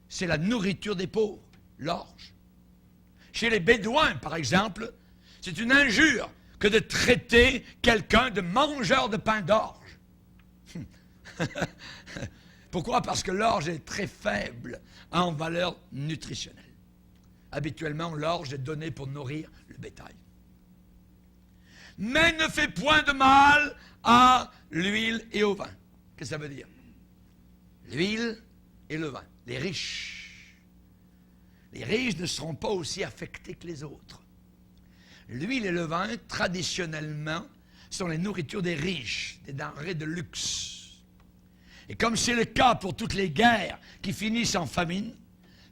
c'est la nourriture des pauvres, l'orge. Chez les Bédouins, par exemple, c'est une injure que de traiter quelqu'un de mangeur de pain d'orge. Pourquoi? Parce que l'orge est très faible en valeur nutritionnelle. Habituellement, l'orge est donnée pour nourrir le bétail. Mais ne fait point de mal à l'huile et au vin. Qu'est-ce que ça veut dire? L'huile et le vin. Les riches. Les riches ne seront pas aussi affectés que les autres. L'huile et le vin, traditionnellement, sont les nourritures des riches, des denrées de luxe. Et comme c'est le cas pour toutes les guerres qui finissent en famine,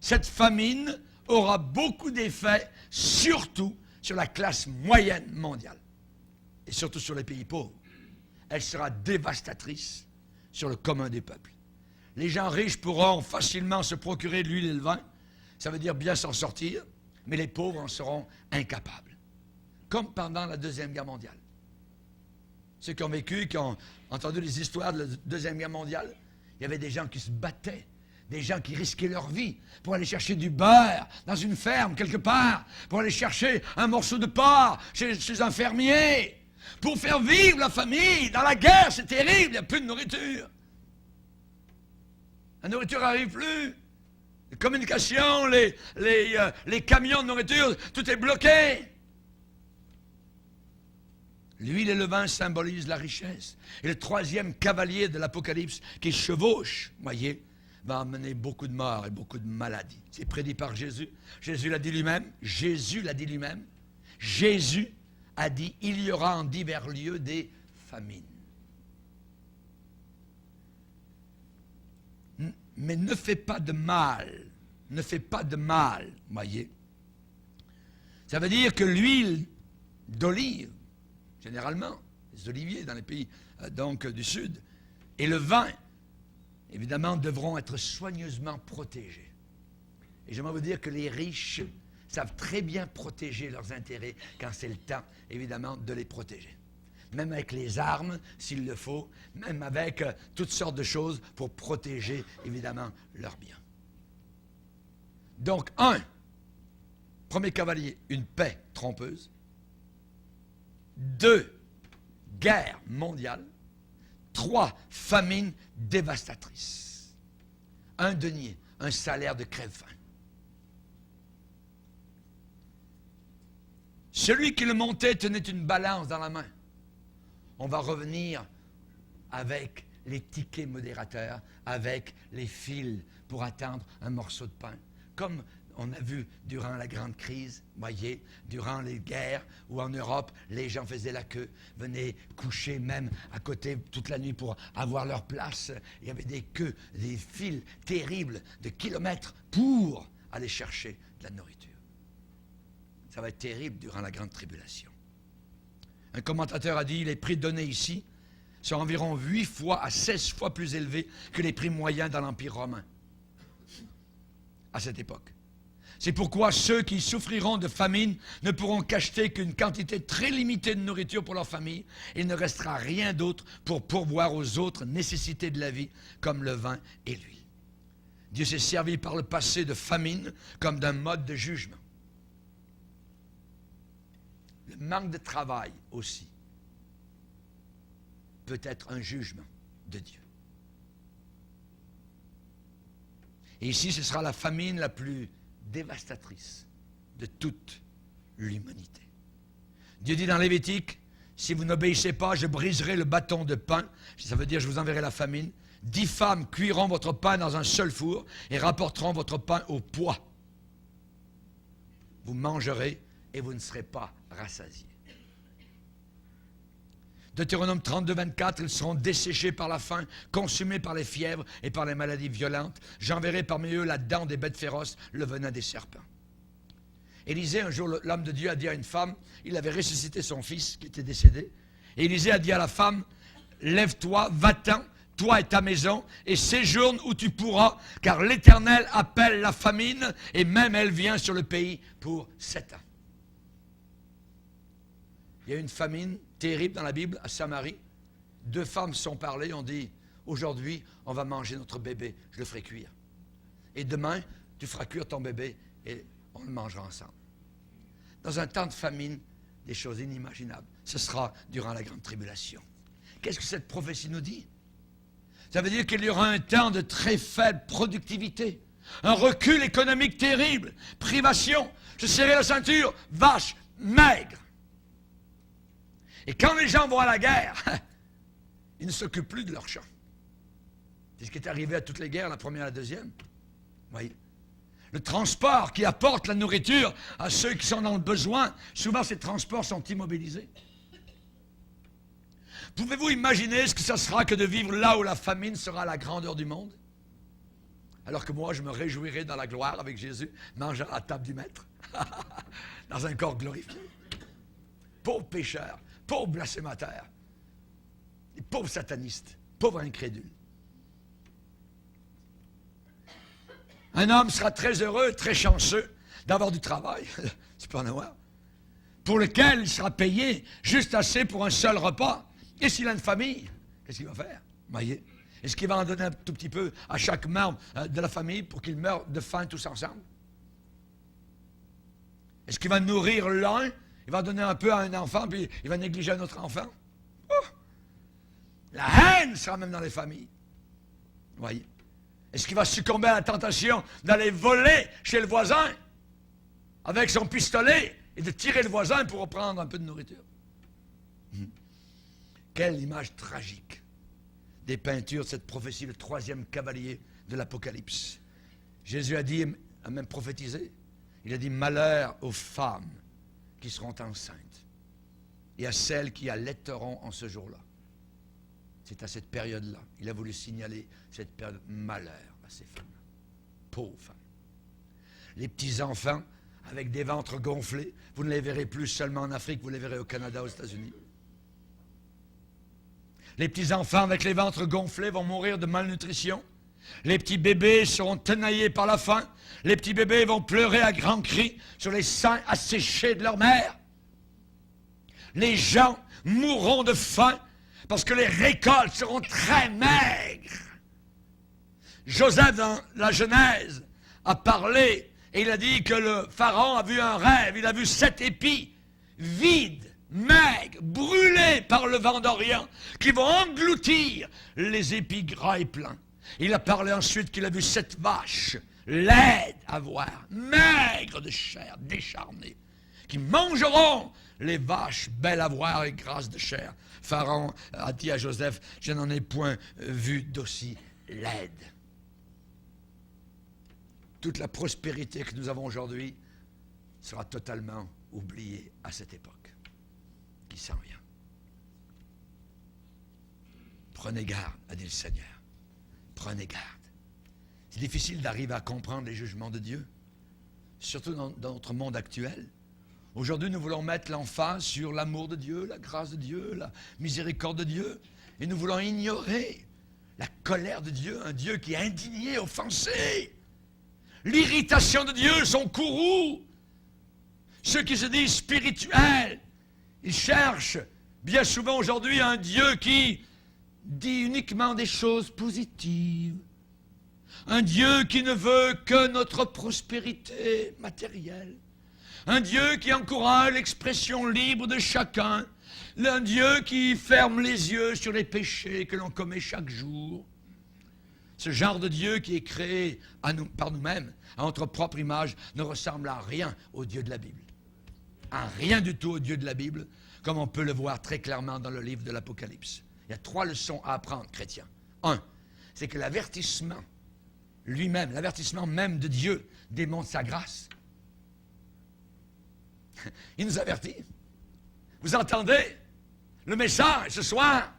cette famine aura beaucoup d'effets, surtout sur la classe moyenne mondiale, et surtout sur les pays pauvres. Elle sera dévastatrice sur le commun des peuples. Les gens riches pourront facilement se procurer de l'huile et le vin, ça veut dire bien s'en sortir, mais les pauvres en seront incapables. Comme pendant la Deuxième Guerre mondiale. Ceux qui ont vécu, qui ont entendu les histoires de la Deuxième Guerre mondiale, il y avait des gens qui se battaient, des gens qui risquaient leur vie pour aller chercher du beurre dans une ferme quelque part, pour aller chercher un morceau de porc chez un fermier, pour faire vivre la famille. Dans la guerre, c'est terrible, il n'y a plus de nourriture. La nourriture n'arrive plus. Les communications, les camions de nourriture, tout est bloqué. L'huile et le vin symbolisent la richesse. Et le troisième cavalier de l'Apocalypse qui chevauche, voyez, va amener beaucoup de morts et beaucoup de maladies. C'est prédit par Jésus. Jésus l'a dit lui-même. Jésus l'a dit lui-même. Jésus a dit, il y aura en divers lieux des famines. Mais ne fais pas de mal. Ne fais pas de mal, voyez. Ça veut dire que l'huile d'olive, généralement, les oliviers dans les pays donc du Sud, et le vin, évidemment, devront être soigneusement protégés. Et j'aimerais vous dire que les riches savent très bien protéger leurs intérêts quand c'est le temps, évidemment, de les protéger. Même avec les armes, s'il le faut, même avec toutes sortes de choses pour protéger, évidemment, leurs biens. Donc, premier cavalier, une paix trompeuse. 2, guerre mondiale. 3, famine dévastatrice. 1 denier, un salaire de crève-faim. Celui qui le montait tenait une balance dans la main. On va revenir avec les tickets modérateurs, avec les fils pour attendre un morceau de pain. Comme on a vu durant la grande crise, voyez, durant les guerres, où en Europe, les gens faisaient la queue, venaient coucher même à côté toute la nuit pour avoir leur place. Il y avait des queues, des fils terribles de kilomètres pour aller chercher de la nourriture. Ça va être terrible durant la grande tribulation. Un commentateur a dit, les prix donnés ici sont environ 8 fois à 16 fois plus élevés que les prix moyens dans l'Empire romain à cette époque. C'est pourquoi ceux qui souffriront de famine ne pourront qu'acheter qu'une quantité très limitée de nourriture pour leur famille. Il ne restera rien d'autre pour pourvoir aux autres nécessités de la vie, comme le vin et l'huile. Dieu s'est servi par le passé de famine comme d'un mode de jugement. Le manque de travail aussi peut être un jugement de Dieu. Et ici, ce sera la famine la plus dévastatrice de toute l'humanité. Dieu dit dans Lévitique, si vous n'obéissez pas, je briserai le bâton de pain. Ça veut dire, je vous enverrai la famine. 10 femmes cuiront votre pain dans un seul four et rapporteront votre pain au poids. Vous mangerez et vous ne serez pas rassasiés. Deutéronome 32, 24, ils seront desséchés par la faim, consumés par les fièvres et par les maladies violentes. J'enverrai parmi eux la dent des bêtes féroces, le venin des serpents. Élisée, un jour, l'homme de Dieu a dit à une femme, il avait ressuscité son fils qui était décédé, et Élisée a dit à la femme, lève-toi, va-t'en, toi et ta maison, et séjourne où tu pourras, car l'Éternel appelle la famine, et même elle vient sur le pays pour 7 ans. Il y a une famine terrible dans la Bible, à Samarie. 2 femmes se sont parlées, ont dit, aujourd'hui, on va manger notre bébé, je le ferai cuire. Et demain, tu feras cuire ton bébé et on le mangera ensemble. Dans un temps de famine, des choses inimaginables. Ce sera durant la grande tribulation. Qu'est-ce que cette prophétie nous dit? Ça veut dire qu'il y aura un temps de très faible productivité, un recul économique terrible, privation, se serrer la ceinture, vache, maigre. Et quand les gens vont à la guerre, ils ne s'occupent plus de leurs champs. C'est ce qui est arrivé à toutes les guerres, la première et la deuxième. Oui. Le transport qui apporte la nourriture à ceux qui sont dans le besoin, souvent ces transports sont immobilisés. Pouvez-vous imaginer ce que ça sera que de vivre là où la famine sera à la grandeur du monde? Alors que moi, je me réjouirai dans la gloire avec Jésus, manger à la table du Maître, dans un corps glorifié. Pauvre pécheur, pauvre blasphémateur, pauvre sataniste, pauvre incrédule. Un homme sera très heureux, très chanceux d'avoir du travail, tu peux en avoir, pour lequel il sera payé juste assez pour un seul repas. Et s'il a une famille, qu'est-ce qu'il va faire? Voyez? Est-ce qu'il va en donner un tout petit peu à chaque membre de la famille pour qu'ils meurent de faim tous ensemble? Est-ce qu'il va nourrir l'un? Il va donner un peu à un enfant, puis il va négliger un autre enfant? Oh! La haine sera même dans les familles. Voyez? Est-ce qu'il va succomber à la tentation d'aller voler chez le voisin avec son pistolet et de tirer le voisin pour reprendre un peu de nourriture? Quelle image tragique des peintures de cette prophétie, le 3e cavalier de l'Apocalypse. Jésus a même prophétisé. Il a dit: malheur aux femmes qui seront enceintes et à celles qui allaiteront en ce jour-là. C'est à cette période-là. Il a voulu signaler cette période. Malheur à ces femmes-là. Pauvres femmes. Les petits-enfants avec des ventres gonflés, vous ne les verrez plus seulement en Afrique, vous les verrez au Canada, aux États-Unis. Les petits-enfants avec les ventres gonflés vont mourir de malnutrition. Les petits bébés seront tenaillés par la faim. Les petits bébés vont pleurer à grands cris sur les seins asséchés de leur mère. Les gens mourront de faim parce que les récoltes seront très maigres. Joseph, dans la Genèse, a parlé et il a dit que le pharaon a vu un rêve. Il a vu 7 épis vides, maigres, brûlés par le vent d'Orient, qui vont engloutir les épis gras et pleins. Il a parlé ensuite qu'il a vu 7 vaches, laides à voir, maigres de chair, décharnées, qui mangeront les vaches belles à voir et grasses de chair. Pharaon a dit à Joseph: je n'en ai point vu d'aussi laides. Toute la prospérité que nous avons aujourd'hui sera totalement oubliée à cette époque qui s'en vient. Prenez garde, a dit le Seigneur. Prenez garde. C'est difficile d'arriver à comprendre les jugements de Dieu, surtout dans notre monde actuel. Aujourd'hui, nous voulons mettre l'emphase sur l'amour de Dieu, la grâce de Dieu, la miséricorde de Dieu, et nous voulons ignorer la colère de Dieu, un Dieu qui est indigné, offensé. L'irritation de Dieu, son courroux. Ceux qui se disent spirituels, ils cherchent bien souvent aujourd'hui un Dieu qui dit uniquement des choses positives. Un Dieu qui ne veut que notre prospérité matérielle. Un Dieu qui encourage l'expression libre de chacun. Un Dieu qui ferme les yeux sur les péchés que l'on commet chaque jour. Ce genre de Dieu qui est créé par nous-mêmes, à notre propre image, ne ressemble à rien au Dieu de la Bible. À rien du tout au Dieu de la Bible, comme on peut le voir très clairement dans le livre de l'Apocalypse. Il y a 3 leçons à apprendre, chrétiens. 1, c'est que l'avertissement lui-même, l'avertissement même de Dieu démontre sa grâce. Il nous avertit. Vous entendez le message ce soir?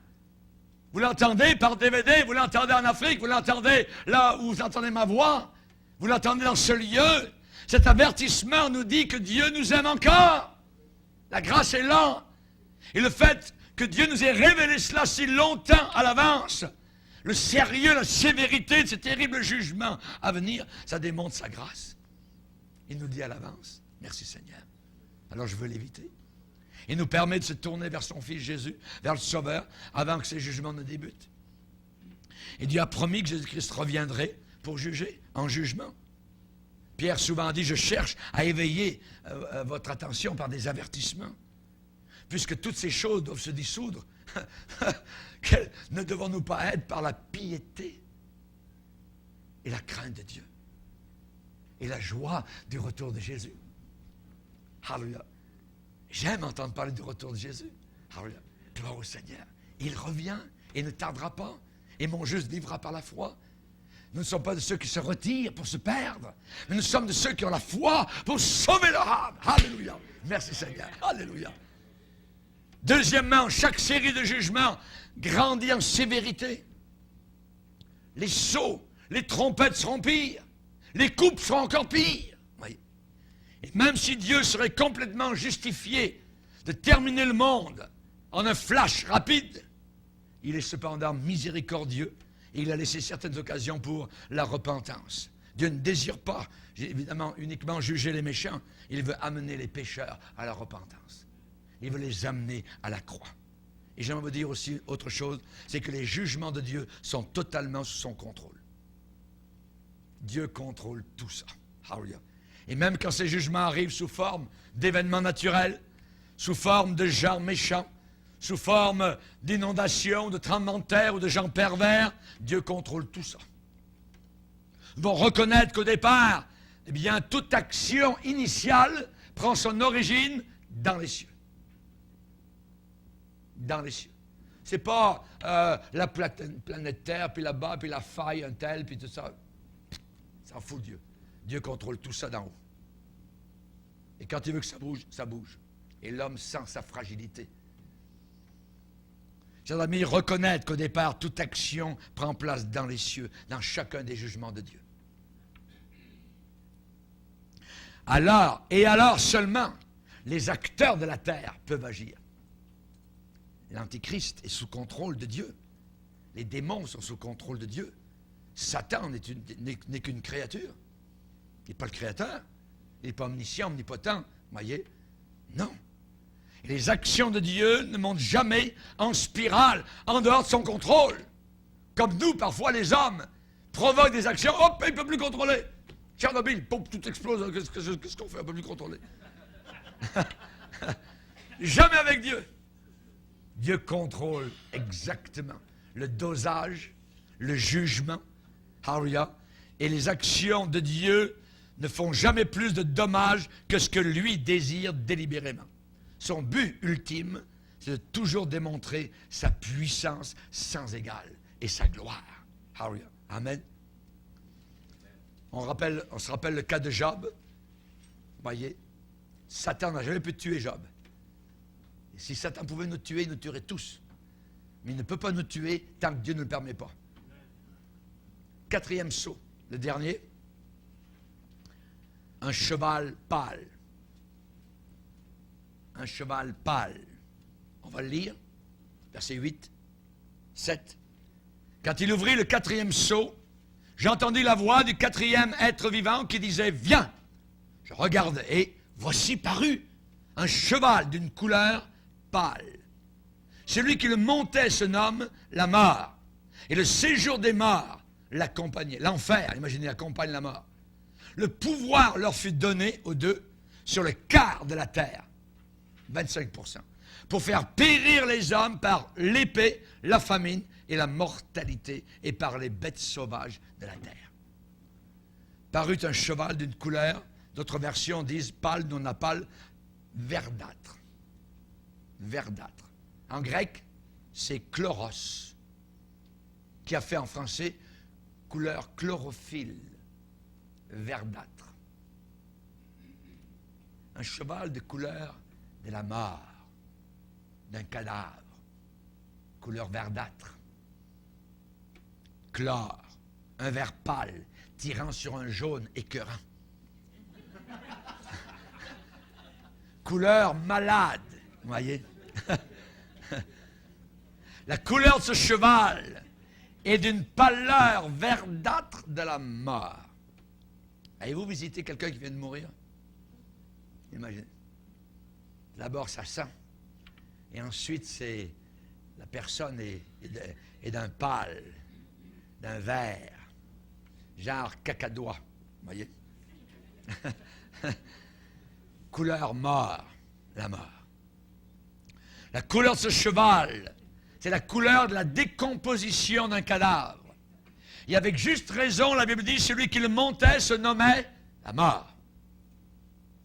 Vous l'entendez par DVD, vous l'entendez en Afrique, vous l'entendez là où vous entendez ma voix, vous l'entendez dans ce lieu. Cet avertissement nous dit que Dieu nous aime encore. La grâce est là. Et le fait que Dieu nous ait révélé cela si longtemps à l'avance, le sérieux, la sévérité de ce terrible jugement à venir, ça démontre sa grâce. Il nous dit à l'avance: merci Seigneur. Alors je veux l'éviter. Il nous permet de se tourner vers son Fils Jésus, vers le Sauveur, avant que ces jugements ne débutent. Et Dieu a promis que Jésus-Christ reviendrait pour juger, en jugement. Pierre souvent dit: je cherche à éveiller votre attention par des avertissements. Puisque toutes ces choses doivent se dissoudre, ne devons-nous pas être par la piété et la crainte de Dieu et la joie du retour de Jésus? Alléluia. J'aime entendre parler du retour de Jésus. Alléluia. Gloire au Seigneur. Il revient et ne tardera pas. Et mon juste vivra par la foi. Nous ne sommes pas de ceux qui se retirent pour se perdre, mais nous sommes de ceux qui ont la foi pour sauver leur âme. Alléluia. Merci Seigneur. Alléluia. Deuxièmement, chaque série de jugements grandit en sévérité. Les sceaux, les trompettes seront pires. Les coupes seront encore pires. Oui. Et même si Dieu serait complètement justifié de terminer le monde en un flash rapide, il est cependant miséricordieux et il a laissé certaines occasions pour la repentance. Dieu ne désire pas, évidemment, uniquement juger les méchants. Il veut amener les pécheurs à la repentance. Il veut les amener à la croix. Et j'aimerais vous dire aussi autre chose, c'est que les jugements de Dieu sont totalement sous son contrôle. Dieu contrôle tout ça. Alléluia. Et même quand ces jugements arrivent sous forme d'événements naturels, sous forme de gens méchants, sous forme d'inondations, de tremblements de terre ou de gens pervers, Dieu contrôle tout ça. vont reconnaître qu'au départ, eh bien, toute action initiale prend son origine dans les cieux. Dans les cieux. C'est pas la planète Terre, puis là-bas, puis la faille, un tel, puis tout ça. Ça en fout Dieu. Dieu contrôle tout ça d'en haut. Et quand il veut que ça bouge, ça bouge. Et l'homme sent sa fragilité. Chers amis, reconnaître qu'au départ, toute action prend place dans les cieux, dans chacun des jugements de Dieu. Alors seulement, les acteurs de la terre peuvent agir. L'Antichrist est sous contrôle de Dieu. Les démons sont sous contrôle de Dieu. Satan n'est qu'une créature. Il n'est pas le créateur. Il n'est pas omniscient, omnipotent. Voyez? Non. Et les actions de Dieu ne montent jamais en spirale, en dehors de son contrôle. Comme nous, parfois, les hommes provoquent des actions, hop, il ne peut plus contrôler. Tchernobyl, pouf, tout explose, qu'est-ce qu'on fait? On ne peut plus contrôler. Jamais avec Dieu. Dieu contrôle exactement le dosage, le jugement, hallelujah, et les actions de Dieu ne font jamais plus de dommages que ce que lui désire délibérément. Son but ultime, c'est de toujours démontrer sa puissance sans égale et sa gloire. Hallelujah. Amen. On se rappelle le cas de Job. Voyez, Satan n'a jamais pu tuer Job. Et si Satan pouvait nous tuer, il nous tuerait tous. Mais il ne peut pas nous tuer tant que Dieu ne le permet pas. 4e sceau, le dernier. Un cheval pâle. Un cheval pâle. On va le lire. Versets 8, 7. Quand il ouvrit le 4e sceau, j'entendis la voix du 4e être vivant qui disait « Viens !» Je regardai et voici parut un cheval d'une couleur pâle. Celui qui le montait se nomme la mort. Et le séjour des morts l'accompagnait. L'enfer, imaginez, accompagne la mort. Le pouvoir leur fut donné aux deux sur le quart de la terre, 25%, pour faire périr les hommes par l'épée, la famine et la mortalité, et par les bêtes sauvages de la terre. Parut un cheval d'une couleur, d'autres versions disent pâle, non pâle, verdâtre. Verdâtre. En grec, c'est chloros, qui a fait en français couleur chlorophylle, verdâtre. Un cheval de couleur de la mort, d'un cadavre, couleur verdâtre. Chlore, un vert pâle, tirant sur un jaune écœurant. Couleur malade, vous voyez. La couleur de ce cheval est d'une pâleur verdâtre de la mort. Avez-vous visité quelqu'un qui vient de mourir? Imaginez. D'abord, ça sent. Et ensuite, la personne est d'un pâle, d'un vert, genre cacadois. Vous voyez? Couleur mort, la mort. La couleur de ce cheval, c'est la couleur de la décomposition d'un cadavre. Et avec juste raison, la Bible dit, celui qui le montait se nommait la mort.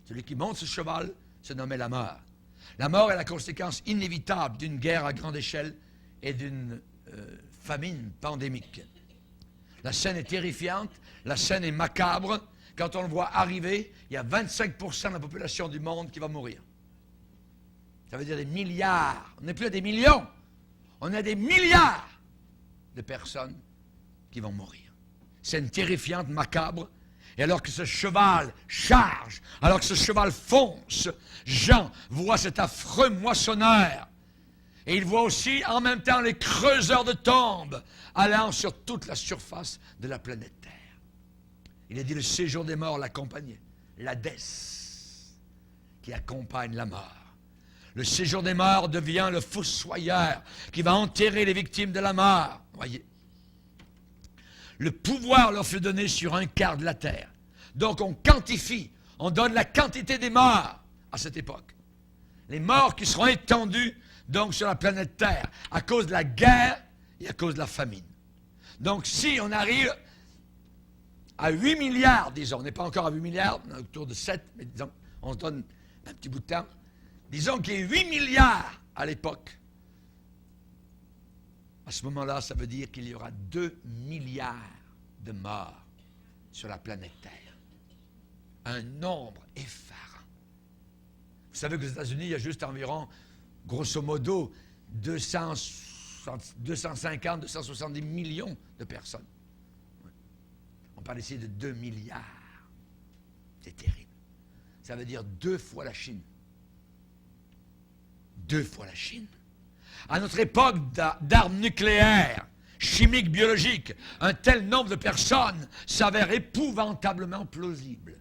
Celui qui monte ce cheval se nommait la mort. La mort est la conséquence inévitable d'une guerre à grande échelle et d'une famine pandémique. La scène est terrifiante, la scène est macabre. Quand on le voit arriver, il y a 25% de la population du monde qui va mourir. Ça veut dire des milliards. On n'est plus à des millions. On a des milliards de personnes qui vont mourir. Scène terrifiante, macabre. Et alors que ce cheval charge, alors que ce cheval fonce, Jean voit cet affreux moissonneur. Et il voit aussi en même temps les creuseurs de tombes allant sur toute la surface de la planète Terre. Il a dit le séjour des morts l'accompagnait. L'Hadès qui accompagne la mort. Le séjour des morts devient le fossoyeur qui va enterrer les victimes de la mort. Voyez. Le pouvoir leur fut donné sur un quart de la terre. Donc on quantifie, on donne la quantité des morts à cette époque. Les morts qui seront étendus donc sur la planète Terre à cause de la guerre et à cause de la famine. Donc si on arrive à 8 milliards, disons. On n'est pas encore à 8 milliards, on est autour de 7, mais disons, on se donne un petit bout de temps. Disons qu'il y ait 8 milliards à l'époque. À ce moment-là, ça veut dire qu'il y aura 2 milliards de morts sur la planète Terre. Un nombre effarant. Vous savez qu'aux États-Unis, il y a juste environ, grosso modo, 250, 270 millions de personnes. On parle ici de 2 milliards. C'est terrible. Ça veut dire 2 fois la Chine. 2 fois la Chine. À notre époque d'armes nucléaires, chimiques, biologiques, un tel nombre de personnes s'avère épouvantablement plausible.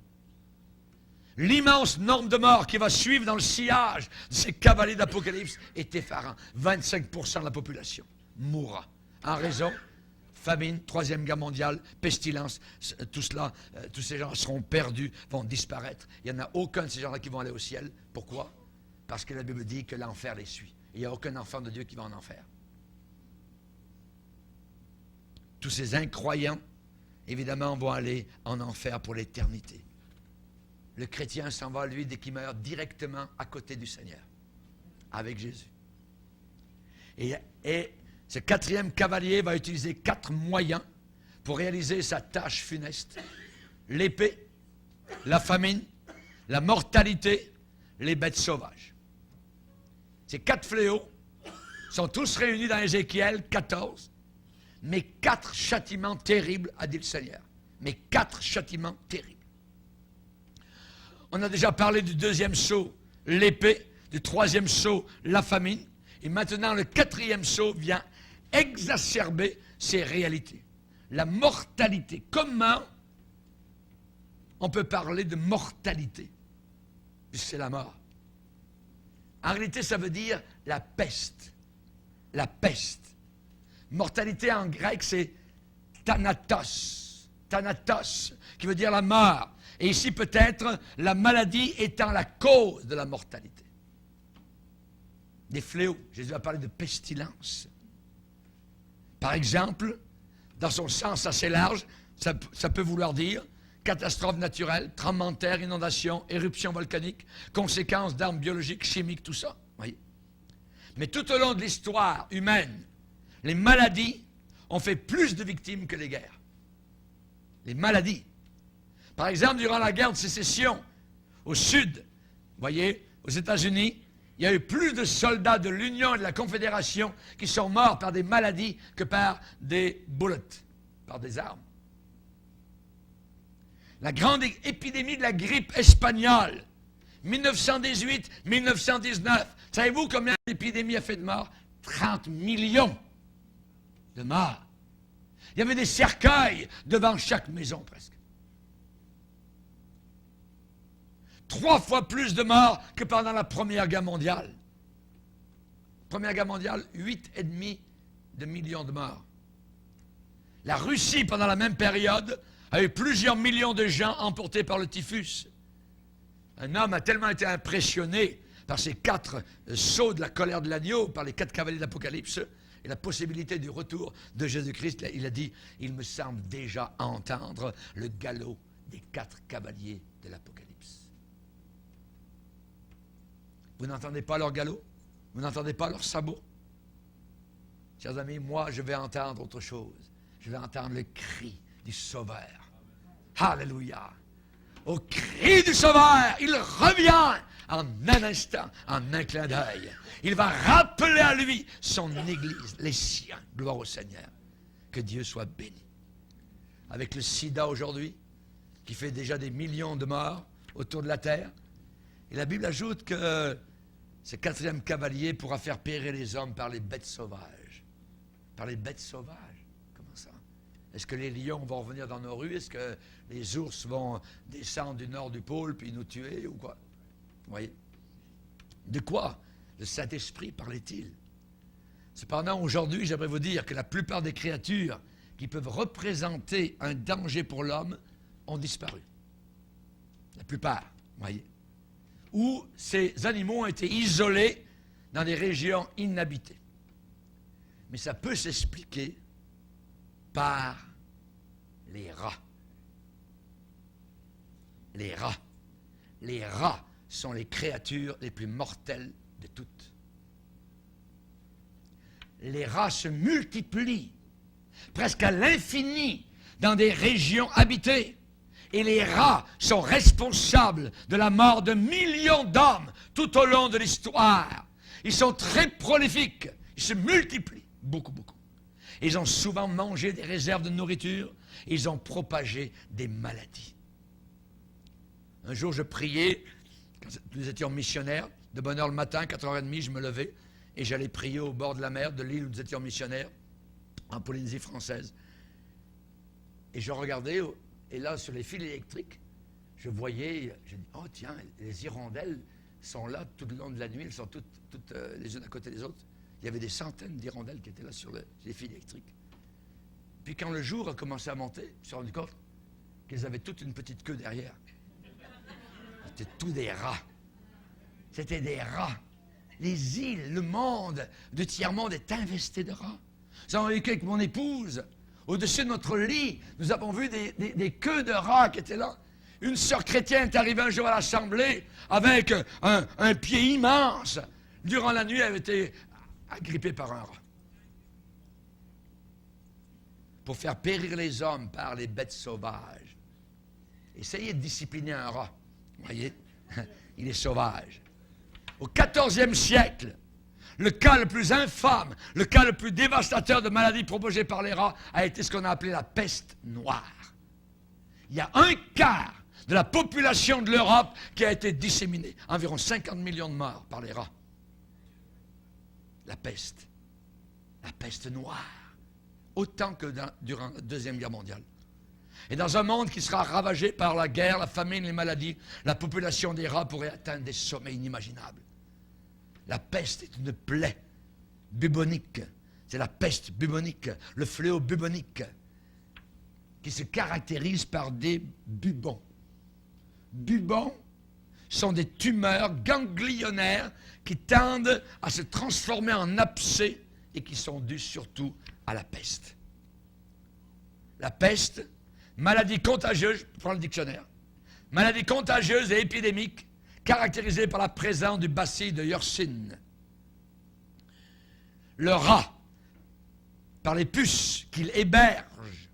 L'immense nombre de morts qui va suivre dans le sillage de ces cavaliers d'Apocalypse est effarant. 25% de la population mourra en raison famine, Troisième Guerre mondiale, pestilence, tout cela, tous ces gens seront perdus, vont disparaître. Il n'y en a aucun de ces gens-là qui vont aller au ciel. Pourquoi? Parce que la Bible dit que l'enfer les suit. Il n'y a aucun enfant de Dieu qui va en enfer. Tous ces incroyants, évidemment, vont aller en enfer pour l'éternité. Le chrétien s'en va, lui, dès qu'il meurt, directement à côté du Seigneur, avec Jésus. Et ce 4e cavalier va utiliser 4 moyens pour réaliser sa tâche funeste. L'épée, la famine, la mortalité, les bêtes sauvages. Ces 4 fléaux sont tous réunis dans Ézéchiel 14, mais 4 châtiments terribles, a dit le Seigneur. Mais 4 châtiments terribles. On a déjà parlé du 2e sceau, l'épée, du 3e sceau, la famine, et maintenant le 4e sceau vient exacerber ces réalités. La mortalité. Comment on peut parler de mortalité? C'est la mort. En réalité, ça veut dire la peste. La peste. Mortalité en grec, c'est thanatos. Thanatos, qui veut dire la mort. Et ici, peut-être, la maladie étant la cause de la mortalité. Des fléaux. Jésus a parlé de pestilence. Par exemple, dans son sens assez large, ça peut vouloir dire catastrophe naturelle, tremblement de terre, inondation, éruption volcanique, conséquences d'armes biologiques, chimiques, tout ça. Voyez. Mais tout au long de l'histoire humaine, les maladies ont fait plus de victimes que les guerres. Les maladies. Par exemple, durant la guerre de sécession, au sud, voyez, aux États-Unis, il y a eu plus de soldats de l'Union et de la Confédération qui sont morts par des maladies que par des bullets, par des armes. La grande épidémie de la grippe espagnole, 1918-1919. Savez-vous combien l'épidémie a fait de morts? 30 millions de morts. Il y avait des cercueils devant chaque maison presque. 3 fois plus de morts que pendant la Première Guerre mondiale. Première Guerre mondiale, 8,5 millions de morts. La Russie, pendant la même période, a eu plusieurs millions de gens emportés par le typhus. Un homme a tellement été impressionné par ces 4 sauts de la colère de l'agneau, par les 4 cavaliers de l'Apocalypse, et la possibilité du retour de Jésus-Christ. Il a dit, il me semble déjà entendre le galop des 4 cavaliers de l'Apocalypse. Vous n'entendez pas leur galop? Vous n'entendez pas leurs sabots? Chers amis, moi, je vais entendre autre chose. Je vais entendre le cri du Sauveur. Alléluia! Au cri du Sauveur, il revient en un instant, en un clin d'œil. Il va rappeler à lui son Église, les siens. Gloire au Seigneur. Que Dieu soit béni. Avec le sida aujourd'hui, qui fait déjà des millions de morts autour de la terre, et la Bible ajoute que ce 4e cavalier pourra faire périr les hommes par les bêtes sauvages. Par les bêtes sauvages. Comment ça? Est-ce que les lions vont revenir dans nos rues? Est-ce que les ours vont descendre du nord du pôle puis nous tuer ou quoi? Vous voyez? De quoi le Saint-Esprit parlait-il? Cependant, aujourd'hui, j'aimerais vous dire que la plupart des créatures qui peuvent représenter un danger pour l'homme ont disparu. La plupart, vous voyez? Où ces animaux ont été isolés dans des régions inhabitées. Mais ça peut s'expliquer par les rats. les rats. Les rats sont les créatures les plus mortelles de toutes. Les rats se multiplient presque à l'infini dans des régions habitées. Et les rats sont responsables de la mort de millions d'hommes tout au long de l'histoire. Ils sont très prolifiques. Ils se multiplient beaucoup, beaucoup. Ils ont souvent mangé des réserves de nourriture. Et ils ont propagé des maladies. Un jour, je priais, quand nous étions missionnaires, de bonne heure le matin, 4h30, je me levais, et j'allais prier au bord de la mer de l'île où nous étions missionnaires, en Polynésie française. Et je regardais, et là, sur les fils électriques, je voyais, je dis, oh tiens, les hirondelles sont là tout le long de la nuit, elles sont toutes les unes à côté des autres. Il y avait des centaines d'hirondelles qui étaient là sur les fils électriques. Puis quand le jour a commencé à monter, je me suis rendu compte qu'ils avaient toute une petite queue derrière. C'était tous des rats. C'était des rats. Les îles, le monde, le tiers-monde est investé de rats. Nous avons vécu avec mon épouse. Au-dessus de notre lit, nous avons vu des queues de rats qui étaient là. Une sœur chrétienne est arrivée un jour à l'assemblée avec un pied immense. Durant la nuit, elle avait été agrippée par un rat. Pour faire périr les hommes par les bêtes sauvages. Essayez de discipliner un rat. Vous voyez? Il est sauvage. Au 14e siècle, le cas le plus infâme, le cas le plus dévastateur de maladies propagées par les rats a été ce qu'on a appelé la peste noire. Il y a un quart de la population de l'Europe qui a été disséminée. Environ 50 millions de morts par les rats. La peste noire. Autant que durant la Deuxième Guerre mondiale. Et dans un monde qui sera ravagé par la guerre, la famine, les maladies, la population des rats pourrait atteindre des sommets inimaginables. La peste est une plaie bubonique. C'est la peste bubonique, le fléau bubonique, qui se caractérise par des bubons. Bubons sont des tumeurs ganglionnaires qui tendent à se transformer en abcès et qui sont dues surtout à la peste. La peste, maladie contagieuse, je prends le dictionnaire, maladie contagieuse et épidémique caractérisée par la présence du bacille de Yersin. Le rat, par les puces qu'il héberge,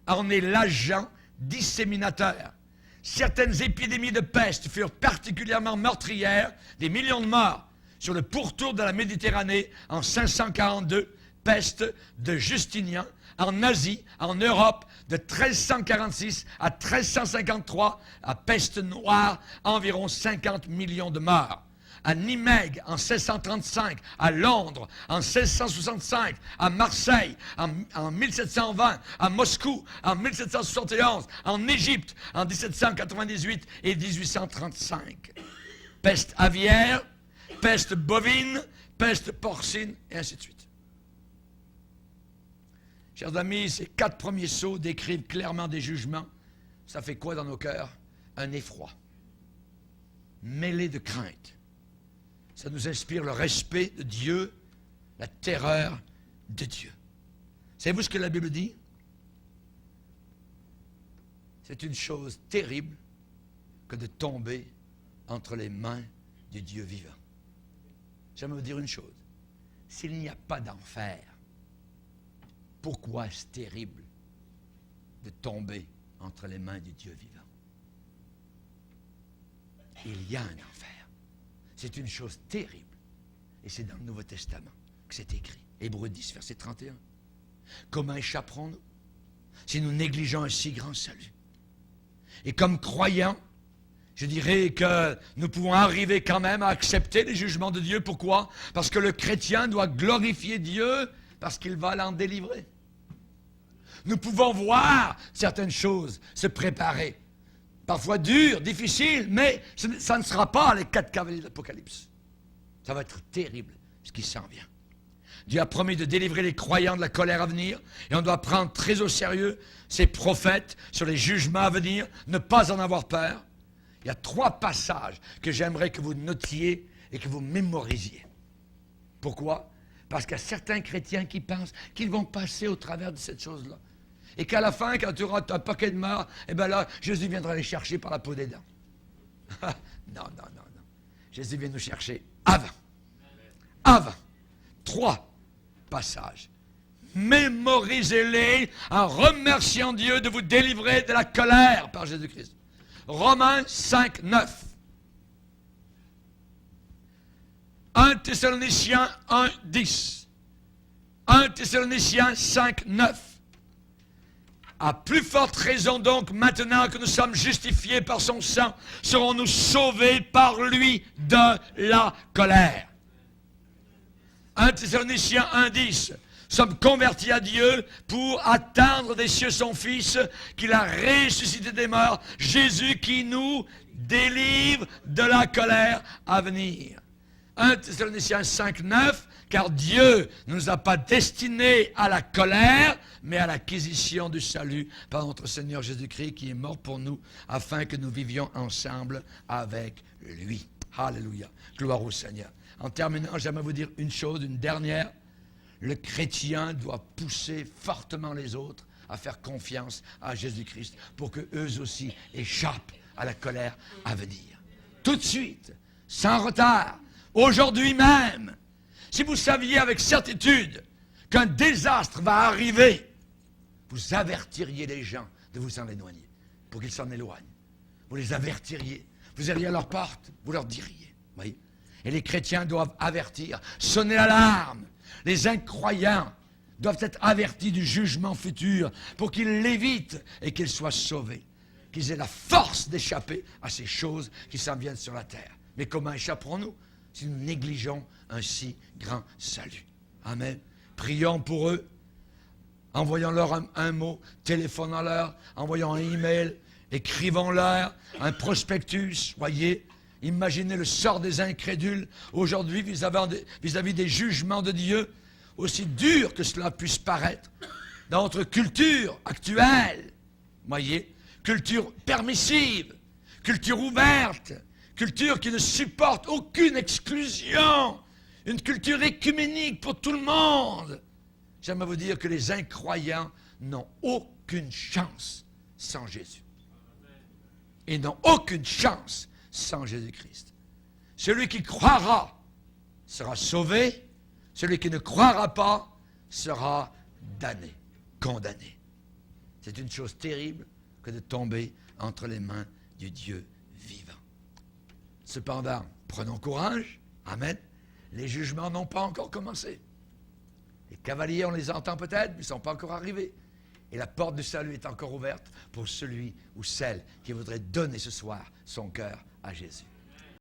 en est l'agent disséminateur. Certaines épidémies de peste furent particulièrement meurtrières, des millions de morts sur le pourtour de la Méditerranée en 542, peste de Justinien, en Asie, en Europe, de 1346 à 1353, à peste noire, environ 50 millions de morts. À Nimègue, en 1635, à Londres, en 1665, à Marseille, en 1720, à Moscou, en 1771, en Égypte, en 1798 et 1835. Peste aviaire, peste bovine, peste porcine, et ainsi de suite. Chers amis, ces 4 premiers sceaux décrivent clairement des jugements. Ça fait quoi dans nos cœurs? Un effroi, mêlé de crainte. Ça nous inspire le respect de Dieu, la terreur de Dieu. Savez-vous ce que la Bible dit? C'est une chose terrible que de tomber entre les mains du Dieu vivant. J'aimerais vous dire une chose. S'il n'y a pas d'enfer, pourquoi est-ce terrible de tomber entre les mains du Dieu vivant? Il y a un enfer. C'est une chose terrible. Et c'est dans le Nouveau Testament que c'est écrit. Hébreux 10, verset 31. Comment échapperons-nous si nous négligeons un si grand salut? Et comme croyants, je dirais que nous pouvons arriver quand même à accepter les jugements de Dieu. Pourquoi? Parce que le chrétien doit glorifier Dieu parce qu'il va l'en délivrer. Nous pouvons voir certaines choses se préparer. Parfois dures, difficiles, mais ça ne sera pas les 4 cavaliers de l'Apocalypse. Ça va être terrible, ce qui s'en vient. Dieu a promis de délivrer les croyants de la colère à venir, et on doit prendre très au sérieux ces prophètes sur les jugements à venir, ne pas en avoir peur. Il y a 3 passages que j'aimerais que vous notiez et que vous mémorisiez. Pourquoi? Parce qu'il y a certains chrétiens qui pensent qu'ils vont passer au travers de cette chose-là. Et qu'à la fin, quand tu auras un paquet de morts, eh bien là, Jésus viendra les chercher par la peau des dents. Non, non, non, non. Jésus vient nous chercher avant. Avant. 3 passages. Mémorisez-les en remerciant Dieu de vous délivrer de la colère par Jésus-Christ. Romains 5, 9. 1 Thessaloniciens 1, 10. 1 Thessaloniciens 5, 9. À plus forte raison donc, maintenant que nous sommes justifiés par son sang, serons-nous sauvés par lui de la colère. 1 Thessaloniciens 1, 10. Sommes convertis à Dieu pour atteindre des cieux son Fils, qu'il a ressuscité des morts, Jésus qui nous délivre de la colère à venir. 1 Thessaloniciens 5, 9, car Dieu ne nous a pas destinés à la colère, mais à l'acquisition du salut par notre Seigneur Jésus-Christ qui est mort pour nous, afin que nous vivions ensemble avec lui. Alléluia. Gloire au Seigneur. En terminant, j'aimerais vous dire une chose, une dernière. Le chrétien doit pousser fortement les autres à faire confiance à Jésus-Christ pour qu'eux aussi échappent à la colère à venir. Tout de suite, sans retard, aujourd'hui même, si vous saviez avec certitude qu'un désastre va arriver, vous avertiriez les gens de vous en éloigner, pour qu'ils s'en éloignent. Vous les avertiriez. Vous iriez à leur porte, vous leur diriez. Voyez? Et les chrétiens doivent avertir, sonner l'alarme. Les incroyants doivent être avertis du jugement futur pour qu'ils l'évitent et qu'ils soient sauvés. Qu'ils aient la force d'échapper à ces choses qui s'en viennent sur la terre. Mais comment échapperons-nous si nous négligeons un si grand salut? Amen. Prions pour eux. Envoyons-leur un mot, téléphonons-leur, envoyons un email, écrivons-leur un prospectus, voyez. Imaginez le sort des incrédules aujourd'hui vis-à-vis des jugements de Dieu, aussi dur que cela puisse paraître, dans notre culture actuelle, voyez, culture permissive, culture ouverte, culture qui ne supporte aucune exclusion, une culture écuménique pour tout le monde. J'aimerais vous dire que les incroyants n'ont aucune chance sans Jésus. Ils n'ont aucune chance sans Jésus-Christ. Celui qui croira sera sauvé, celui qui ne croira pas sera damné, condamné. C'est une chose terrible que de tomber entre les mains du Dieu vivant. Cependant, prenons courage, amen, les jugements n'ont pas encore commencé. Les cavaliers, on les entend peut-être, mais ils ne sont pas encore arrivés. Et la porte du salut est encore ouverte pour celui ou celle qui voudrait donner ce soir son cœur à Jésus.